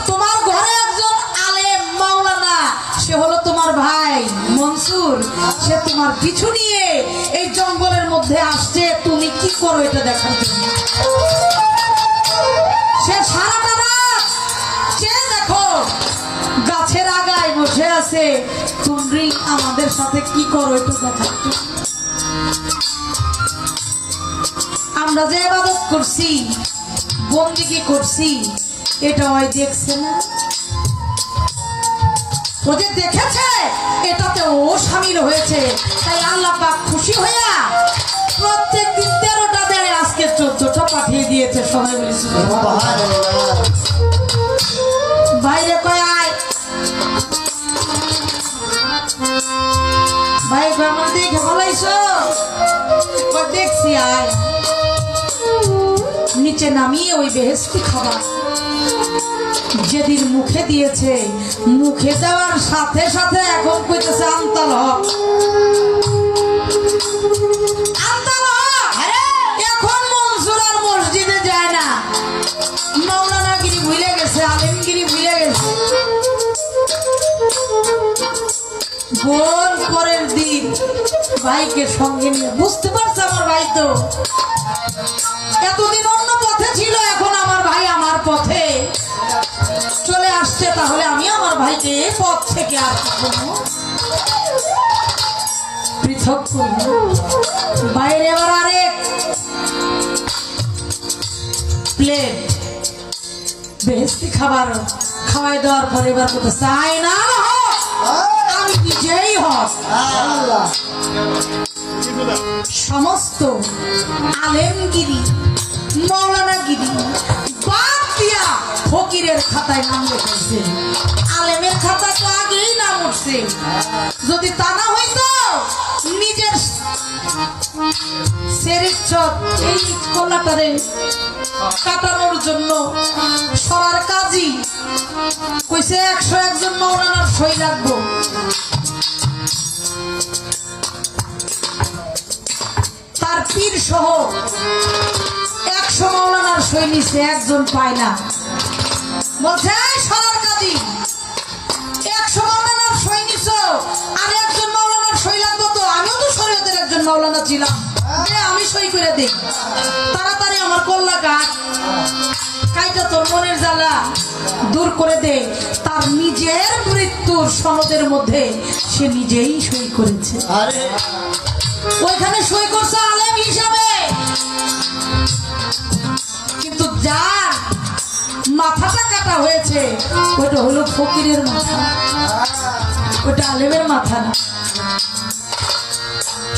তোমার ঘরে একজন আলেম মাওলানা, সে হলো তোমার ভাই মনসুর, সে তোমার পিছু নিয়ে এই জঙ্গলের মধ্যে আসছে তুমি কি করো এটা দেখার জন্য। সে সারাটা রাত সে দেখো গাছের আগায় বসে আছে, তুমি আমাদের সাথে কি করো এটা দেখার জন্য। আমরা যে ইবাদত করছি বন্দেগী করছি এটা ওই দেখছে না, ও যে দেখেছে এটাতে ও শামিল হয়েছে। তাই আল্লাহ পাক খুশি হইয়া প্রত্যেক দিন 13টা দেয়, আজকে 14টা পাঠিয়ে দিয়েছে। সবাই বলি সুবহানাল্লাহ। সুবহানাল্লাহ। বাইরে কয় আয়, ভাই আমার দেখে বলাইছো, দেখছি আয়। নিচে নামিয়ে ওই বেহেশতি খাবার যেদিন মুখে দিয়েছে, মুখে দেওয়ার সাথে সাথে এখন কইতেছে আন্তাল হক, আন্তাল হক। এখন মনসুর আর মসজিদে যায় না, মাওলানাগিরি ভুলে গেছে, আলেমগিরি ভুলে গেছে। বোন পরের দিন ভাইকে সঙ্গে নিয়ে, বুঝতে পারছে আমার ভাই তো এতদিন অন্য পথে ছিল, এখন আমার ভাই আমার পথে চলে আসছে, তাহলে আমি আমার ভাইকে এই পথ থেকে আর কখনো পৃথক করব। বাইরে এবার আরেক প্লেট বেহেশতি খাবার খাওয়াই দেওয়ার পরে এবার কোথাও চাই না হোক, আমি নিজেই হোক। আল্লাহ। সমস্ত আলেমগিরি মৌলানাগিরি বাদ দিয়া ফকিরের খাতায় নাম লেখেছে। আলেমের খাতা তো আগেই নাম উঠছে। যদি তা না হইতো নিজের সেরিচ্ছত এই কলাটারে কাটানোর জন্য সবার কাজী কইছে 101 জন মৌলানার সই রাখবো। তার পীর সহ 100 মৌলানার সই নিছে, একজন পায় না। বলছে সরার কাজী 100 মৌলানার সই নিছ, আর একজন মৌলানার সই লাগতো তো, আমিও তো শরীয়তের একজন মৌলানা ছিলাম, আমি সই করে দিই। তাড়াতাড়ি আমার কল্লা কাট কাইটা তোর মনের জ্বালা দূর করে দে। তার নিজের মৃত্যুর সনদের মধ্যে সে নিজেই সই করেছে। আরে ওইখানে সই করছে আলেম হিসাবে, কিন্তু যার মাথাটা কাটা হয়েছে ওটা হলো ফকিরের মাথা, ওটা আলেমের মাথা না।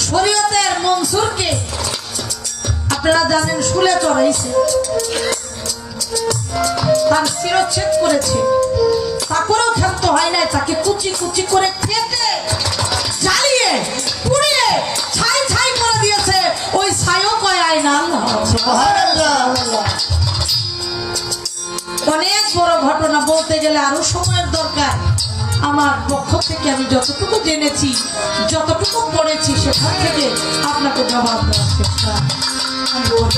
শরীয়তের মনসুরকে আপনারা জানেন শুলে চড়াইছে, তার শিরচ্ছেদ করেছে, তারপরেও ক্ষান্ত হয় নাই তাকে কুচি কুচি করে কেটে জ্বালিয়ে পুড়িয়ে ছাই ছাই করে দিয়েছে। ওই ছাইও কয় আয়না আল্লাহ। অনেক বড় ঘটনা, বলতে গেলে আরো সময়ের দরকার। আমার পক্ষ থেকে আমি যতটুকু জেনেছি, যতটুকু পড়েছি, সেখান থেকে আপনাকে জবাব দেওয়ার চেষ্টা আমি করব।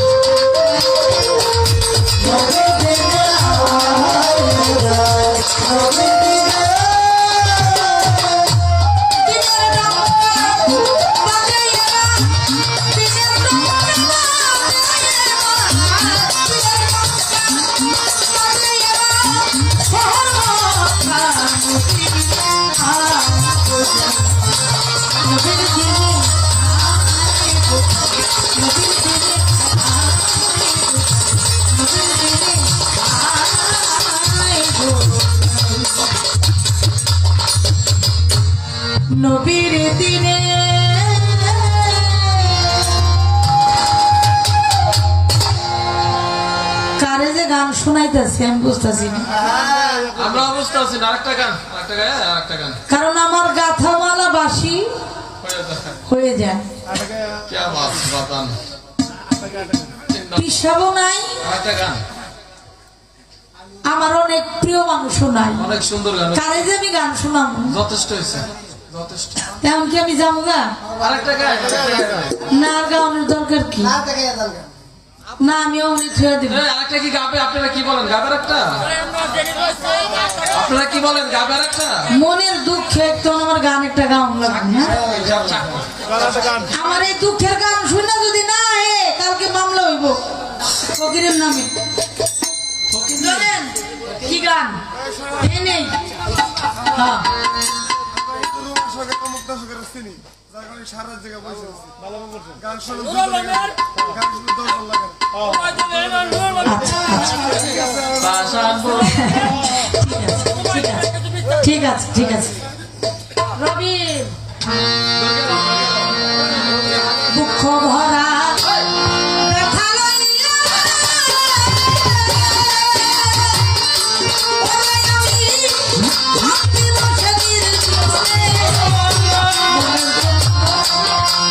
নবীর দিনে কারে যে গান শোনাইতেছি আমি বুঝতেছি না। আমরা অবস্থা আছি না, আরেকটা গান, আরেকটা গান কারণ আমার গাথামালা বাসি হয়ে যায়। क्या बात बातान পিসাবও নাই, আরেকটা গান, আমার অনেক প্রিয় মানুষও নাই। অনেক সুন্দর গান, কারে যে আমি গান শোনাবো? যথেষ্ট হয়েছে, যথেষ্ট। তেমন কি আমি যাবো গা? আরেকটা গান, না, আর গাওয়ানোর দরকার কি? না, আমি অমনি ছুঁয়ে দিব। আরেকটা কি গাবে? আপনারা কি বলেন, গাবের একটা? আপনারা কি বলেন, গাবের একটা? মনের দুঃখে একটু আমার গান একটা গান লাগবে না? আমার এই দুঃখের গান শুনে যদি না কালকে মামলা হইব ফকিরের নামে। জানেন কি গান? এই নেই। হ্যাঁ, ঠিক আছে, ঠিক আছে। রবি দুঃখ ভরা ব্যথা লইয়া আমি বসে জীবনে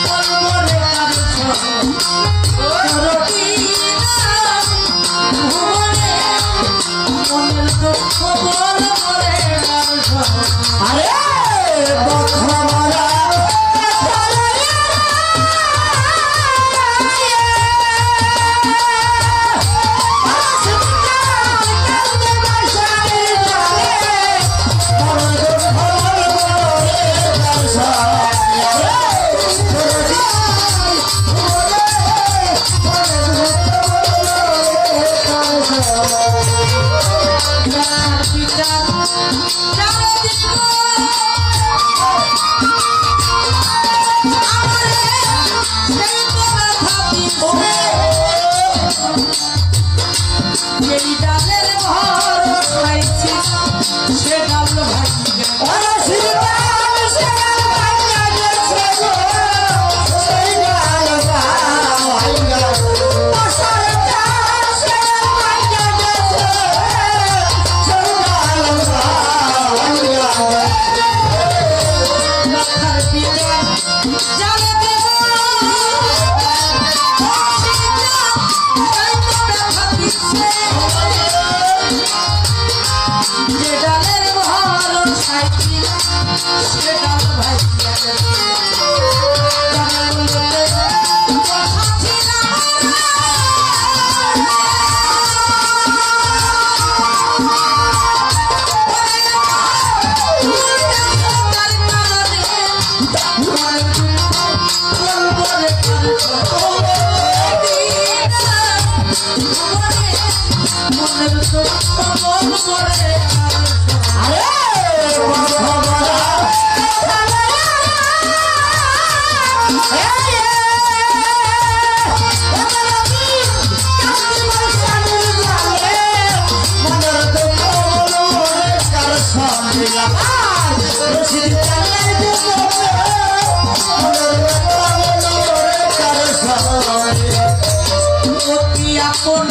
বলবরে মনের দুঃখ বলবরে আরে দুঃখ ভরা আপন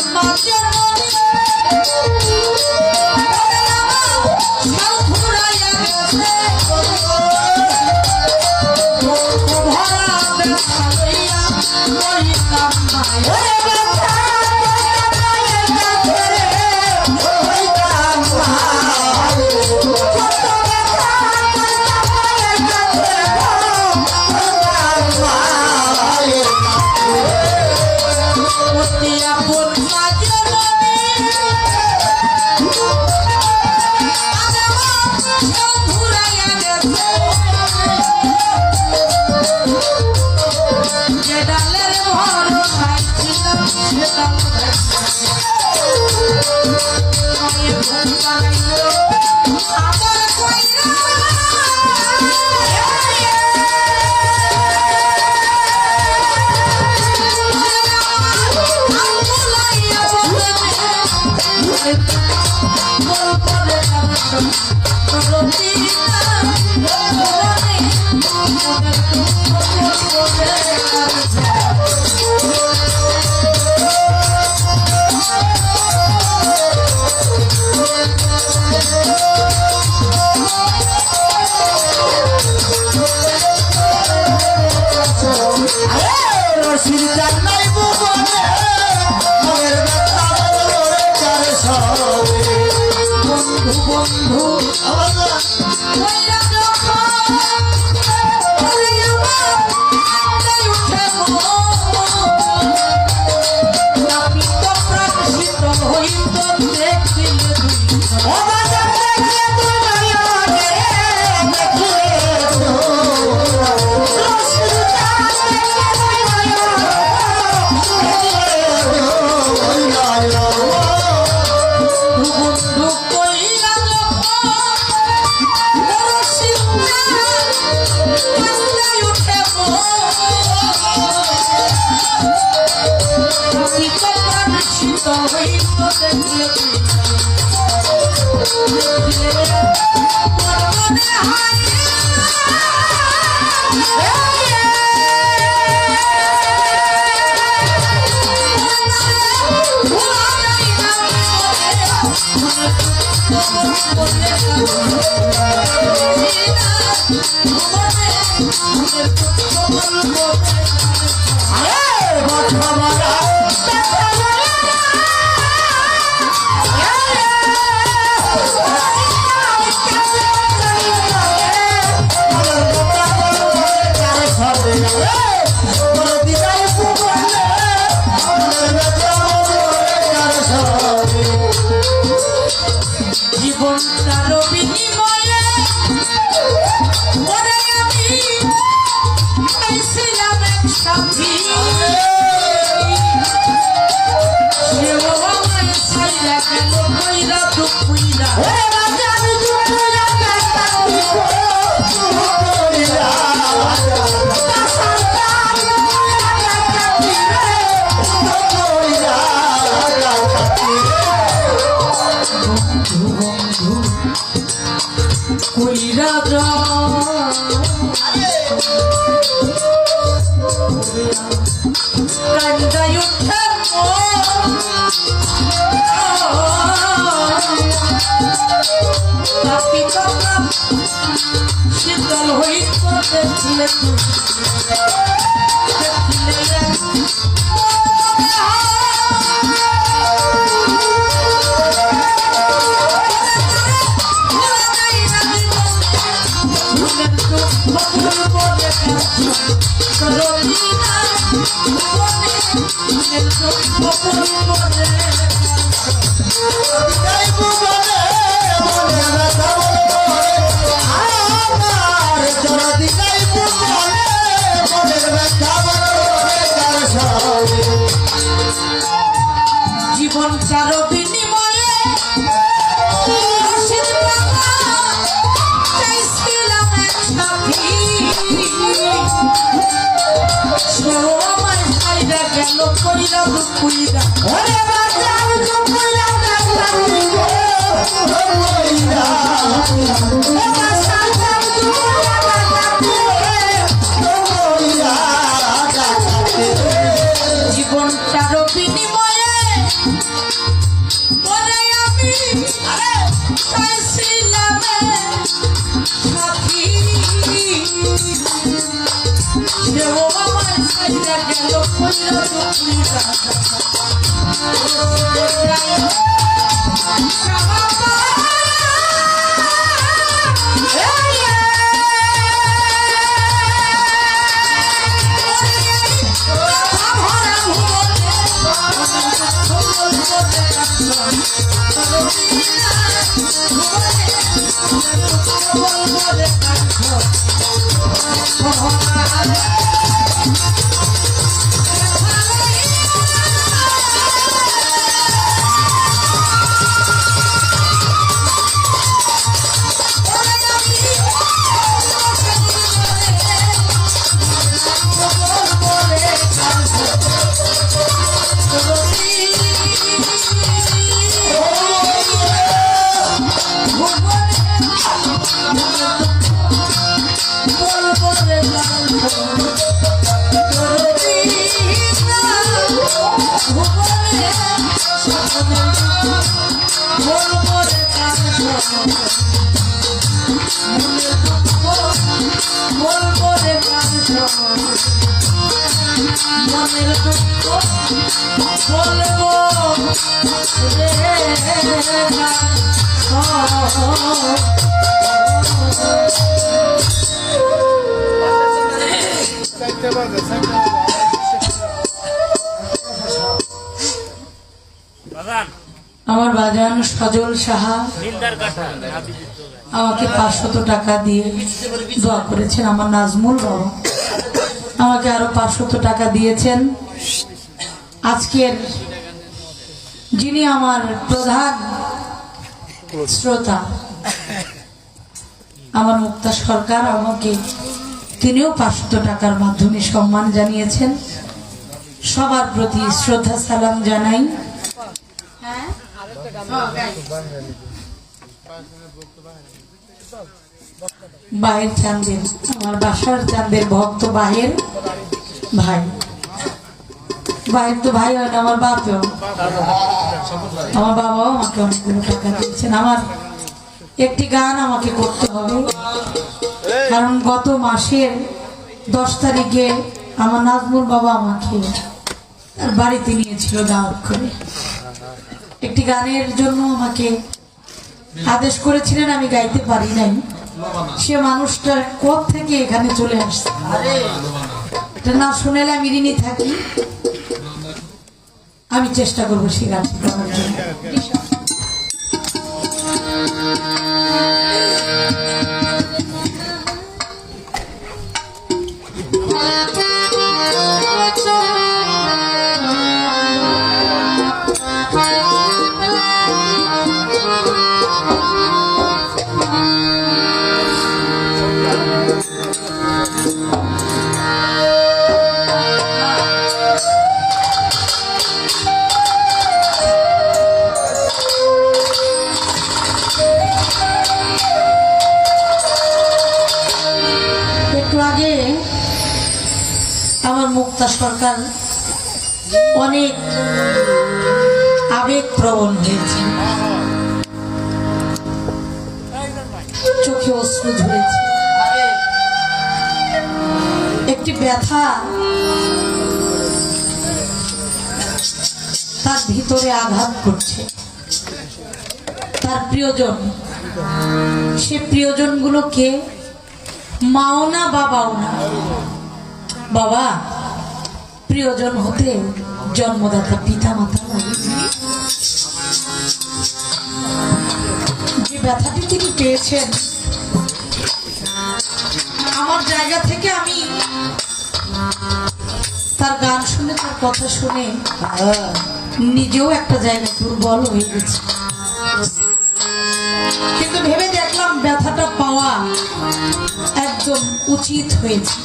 রশির চার নাই ভুবনে মনের ব্যথা বলবো রে কার সবে বন্ধু বন্ধু আল্লাহ কইরা যখন ওরে আমার উঠে আমি তো প্রাণ শীতল হইত দেখিলে ও বাজার দেখলে তুই মায়া রে দেখলে তো রশির চার দেখলে তুই মায়া দেখলে তো আল্লাহ বন্ধু কইরা জীবনটার বিনিময়ে ওরে আমি পাইছিলাম এক সাথী সেও আমায় ছাইরা গেল কইরা দুপুইরা কইরা যা কান্দায় উঠে তাপি তোমরা শীতল হইত দেখলে দেখলে তাই ভুবনে মনের ব্যথা বলবো রে আমার যদি তাই ভুবনে মনের ব্যথা বলবো রে কার সবে জীবন চার বিনিময়ে রশিদ বাবা চাইছিলাম এক সাথী সেও আমায় ছাইরা গেল কইরা দুপুইরা ওরে বাজার দুপুরা দেখলাম গো হইরা ও বাজার দুপুরা দেখলাম গো হইরা ডাকাতে জীবনটার বিনিময়ে ওরে আমি চাইছিলাম সাথী সেও আমায় ছাইরা গেল কইরা দুপুইরা মনে বলবো রে গান আমার বাজান সজল সাহা আমাকে 500 টাকা দিয়ে দোয়া করেছেন। আমার নাজমুল বাবা আমাকে আরো 500 টাকা দিয়েছেন। আজকের যিনি আমার প্রধান শ্রোতা আমার মুক্তা সরকার আমাকে তিনিও 500 টাকার মাধ্যমে সম্মান জানিয়েছেন। সবার প্রতি শ্রদ্ধা সালাম জানাই। বাহের চাঁদের আমার বাসার চাঁদের ভক্ত বাহের ভাই, ভাইয়ের তো ভাই হয় না, আমার বাপও, আমার বাবাও আমাকে অনেকগুলো টাকা দিয়েছেন। আমার একটি গান আমাকে করতে হবে, কারণ গত মাসের 10 তারিখে আমার নাজমুল বাবা আমাকে তার বাড়িতে নিয়েছিল দাওয়াত করে। একটি গানের জন্য আমাকে আদেশ করেছিলেন, আমি গাইতে পারি নাই। সে মানুষটা কোথা থেকে এখানে চলে আসছে, এটা না শুনেলে আমি ঋণী থাকি। আমি চেষ্টা করবো সে গানটি করার জন্য। আগে আমার মুক্তা সরকার অনেক আবেগ প্রবণ হয়েছে, চোখে অশ্রু ধরেছে। একটি ব্যথা তার ভিতরে আঘাত করছে। তার প্রিয়জন, সে প্রিয়জনগুলোকে মাও না বাবাও না। বাবা প্রিয়জন হতে জন্মদাতা পিতা মাতা লাগে। যে ব্যথাটি তিনি পেয়েছেন, আমার জায়গা থেকে আমি তার গান শুনে, তার কথা শুনে নিজেও একটা জায়গায় দুর্বল হয়ে গেছি। কিন্তু ভেবে দেখলাম ব্যথাটা পাওয়া একদম উচিত হয়েছে।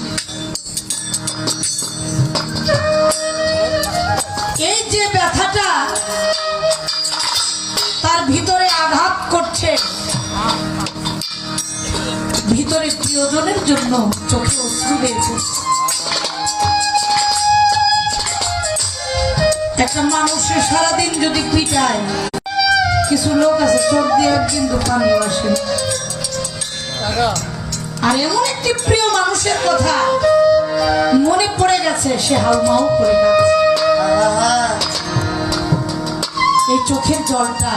এই যে ব্যথাটা তার ভিতরে আঘাত করছে, ভিতরে প্রিয়জনের জন্য চোখে অশ্রু বেয়েছে। একটা মানুষের সারাদিন যদি পিটায়, কিছু লোক আছে চোখ দিয়ে কিন্তু পানি আসে। আর এমন একটি প্রিয় মানুষের কথা মনে পড়ে গেছে, সে হাউমাউ করে গেছে। এই চোখের জলটা,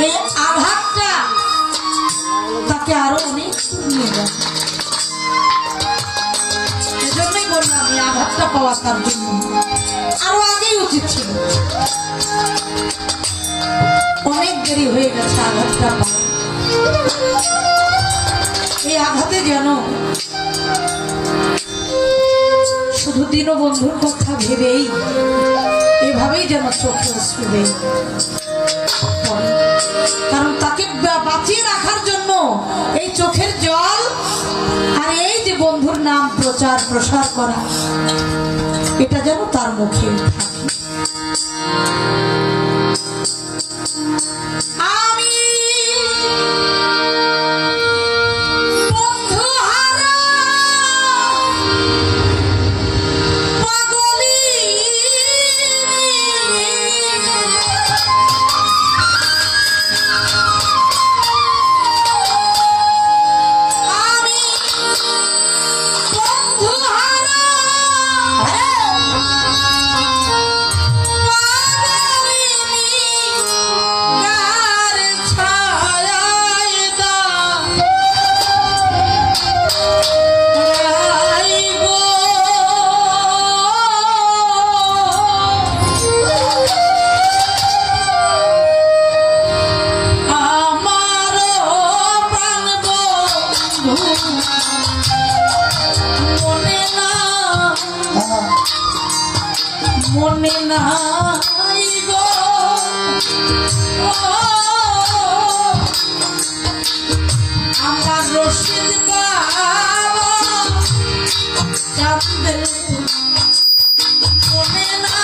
এই আঘাতটা তাকে আরো অনেক নিয়ে গেছে। এজন্যই বললাম এই আঘাতটা পাওয়া তার জন্য আরো আগেই উচিত ছিল। অনেক দেরি হয়ে গেছে আঘাতটা পাওয়া। এই আঘাতে যেন শুধু দীনবন্ধুর কথা ভেবেই এভাবেই যেন চোখে অশ্রু বেয়ে পড়ে। কারণ তাকে বাঁচিয়ে রাখার জন্য এই চোখের জল আর এই যে বন্ধুর নাম প্রচার প্রসার করা, এটা যেন তার মুখে থাকে। মনে নাই গো ও, আমার রশিদ বাবা চাঁদের মনে না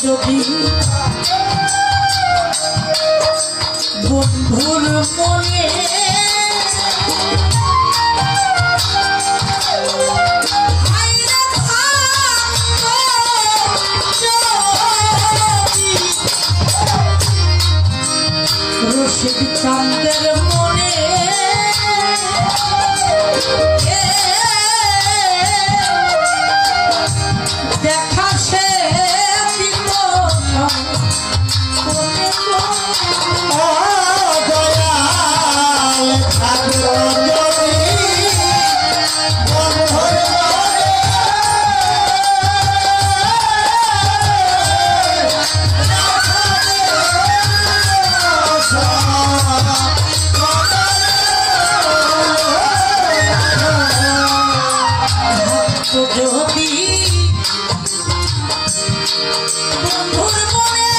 যদি বন্ধুর মনে রশিদ চাঁদের মনে দেখা সে যদি বন্ধুর মনে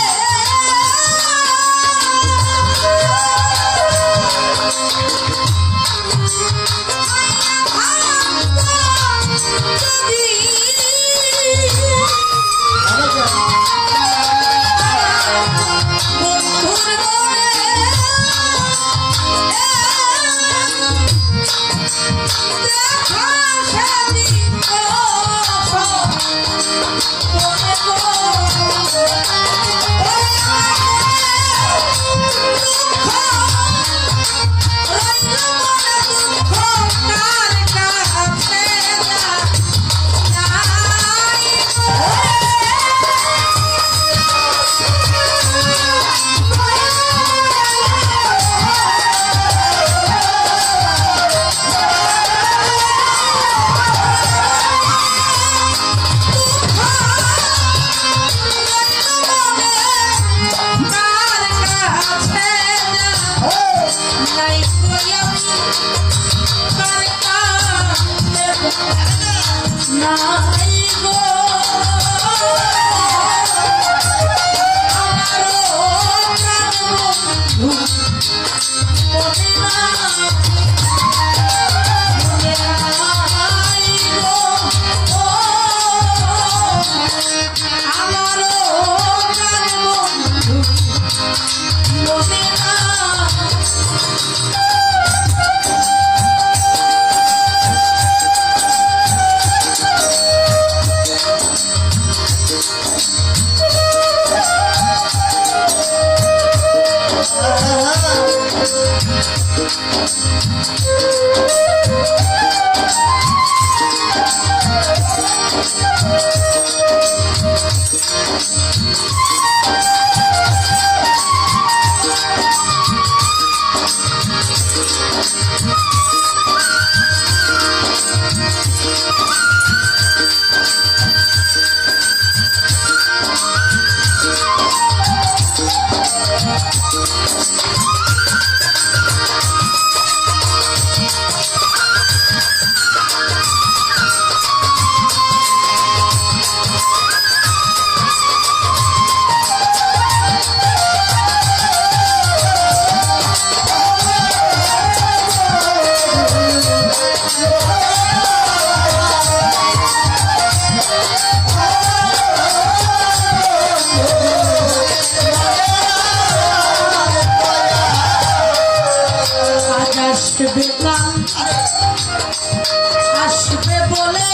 আসবে বলে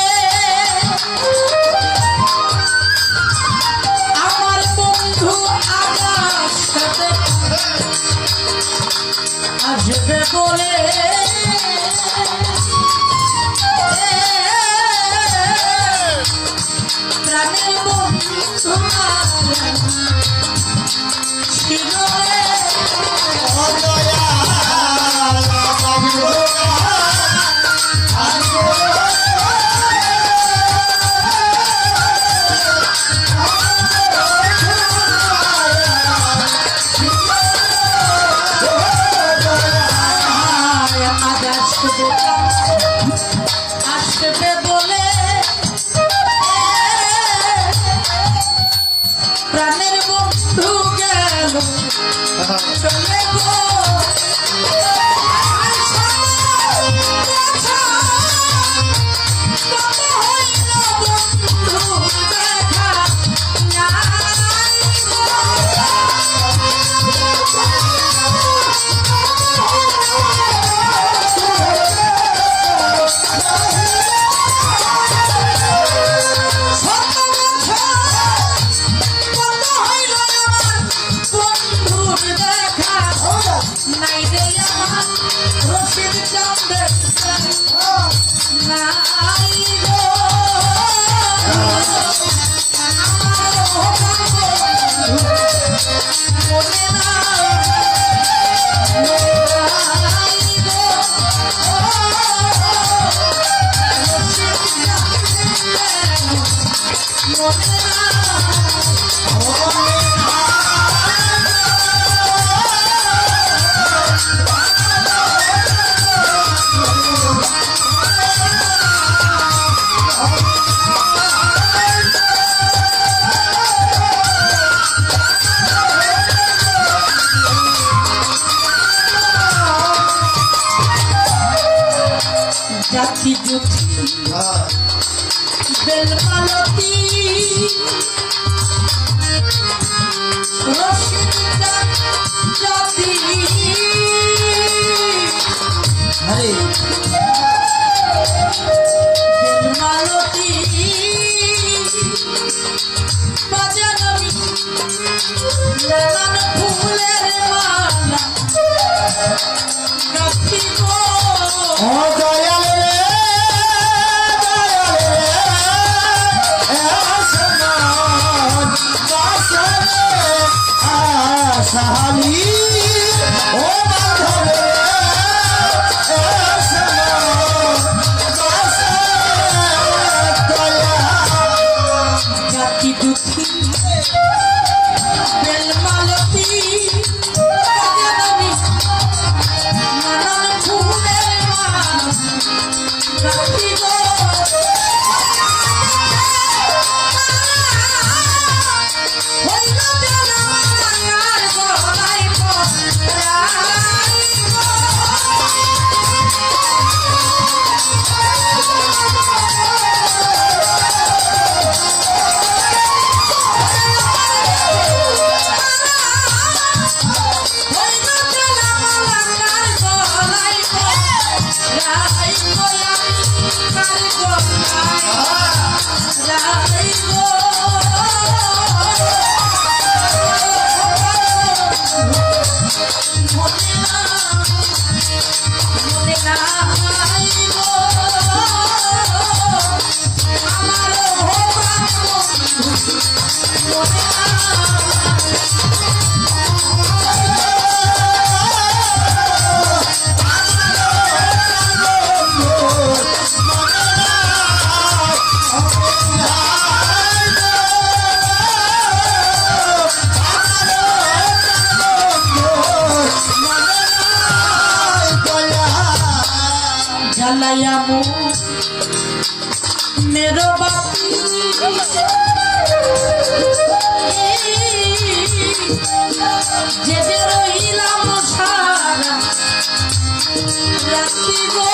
আমার বন্ধু আসবে বলে আসবে বলে প্রাণের বন্ধু গেল চলে গো জাতি জুতি বেলমালতি রসিদা জাতি আরে বেলমালতি বাজানবি নানান ফুলের মালা গাছি গো ও দয়াল রে দয়াল রে আসমান বাসরে আসালি ও মাধব রে আসমান বাসরে দয়া জাতি দুঃখী বেলমালতি বাজানবি নানান ফুলের মালা গাছি গো হইল জানা মায়ার গলায় পরাই গো জ্বালায়ামু মেরো বাতি জেগে রইলাম সারা রাত্রি গো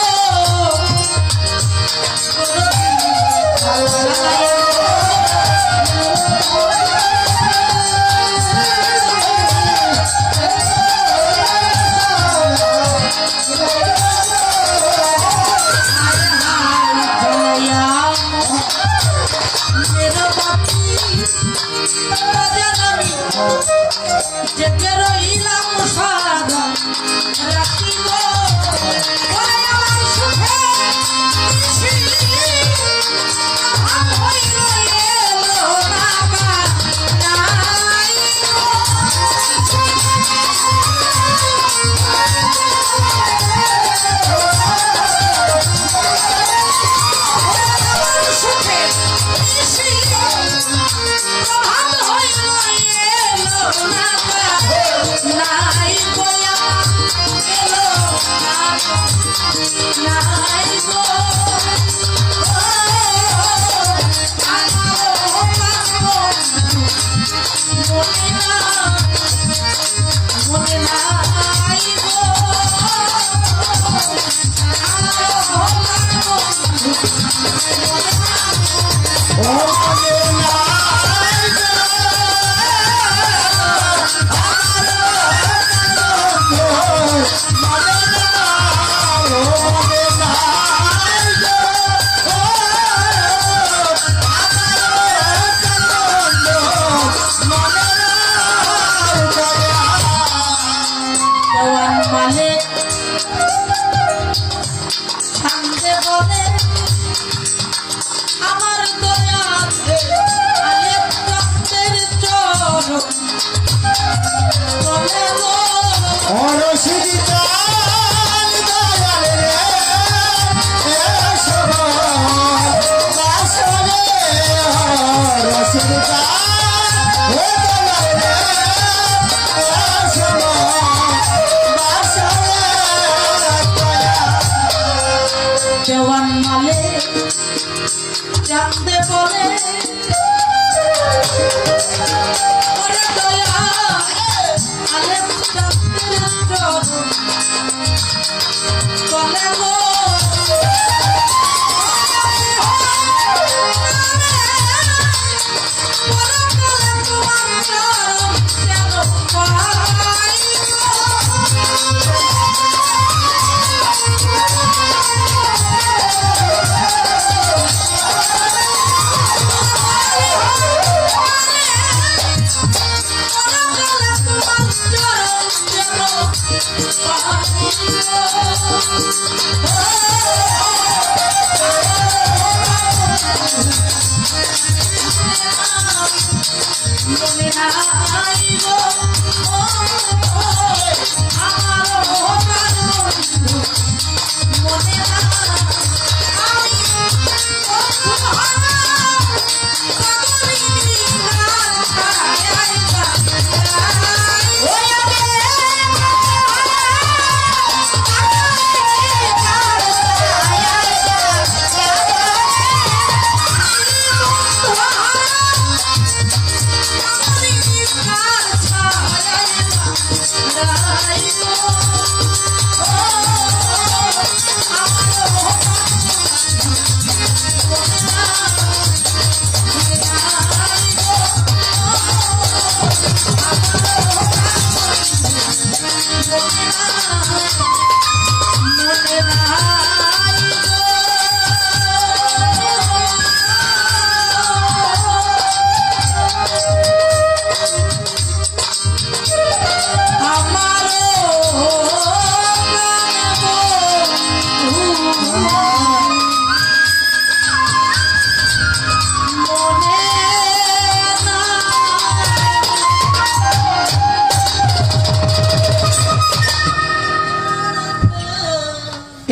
জেগে রইলাম সারা রাত্রি গো আমার সুখে দেওয়ান মালে জানতে বলে ওরে দয়া আলেম জানতে চল বলে গো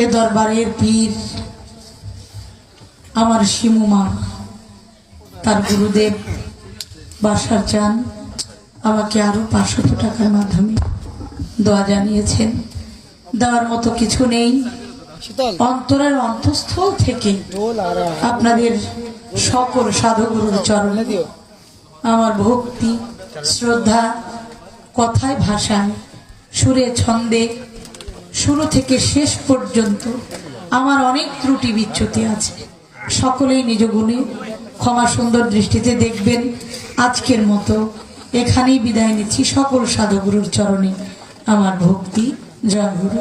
এ দরবারের পীর আমার শিমুমা তার গুরুদেব বাসার চান আমাকে আরো 500 টাকার মাধ্যমে দোয়া জানিয়েছেন। দেওয়ার মতো কিছু নেই, অন্তরের অন্তঃস্থল থেকে আপনাদের সকল সাধুগুরুর চরণে আমার ভক্তি শ্রদ্ধা, কথায় ভাষায় সুরে ছন্দে শুরু থেকে শেষ পর্যন্ত আমার অনেক ত্রুটি বিচ্যুতি আছে। সকলেই নিজ গুণে ক্ষমা সুন্দর দৃষ্টিতে দেখবেন। আজকের মতো এখানেই বিদায় নিচ্ছি। সকল সাধুগুরুর চরণে আমার ভক্তি। জয় গুরু।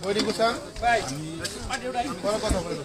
বৈরি গুছান কথা বলে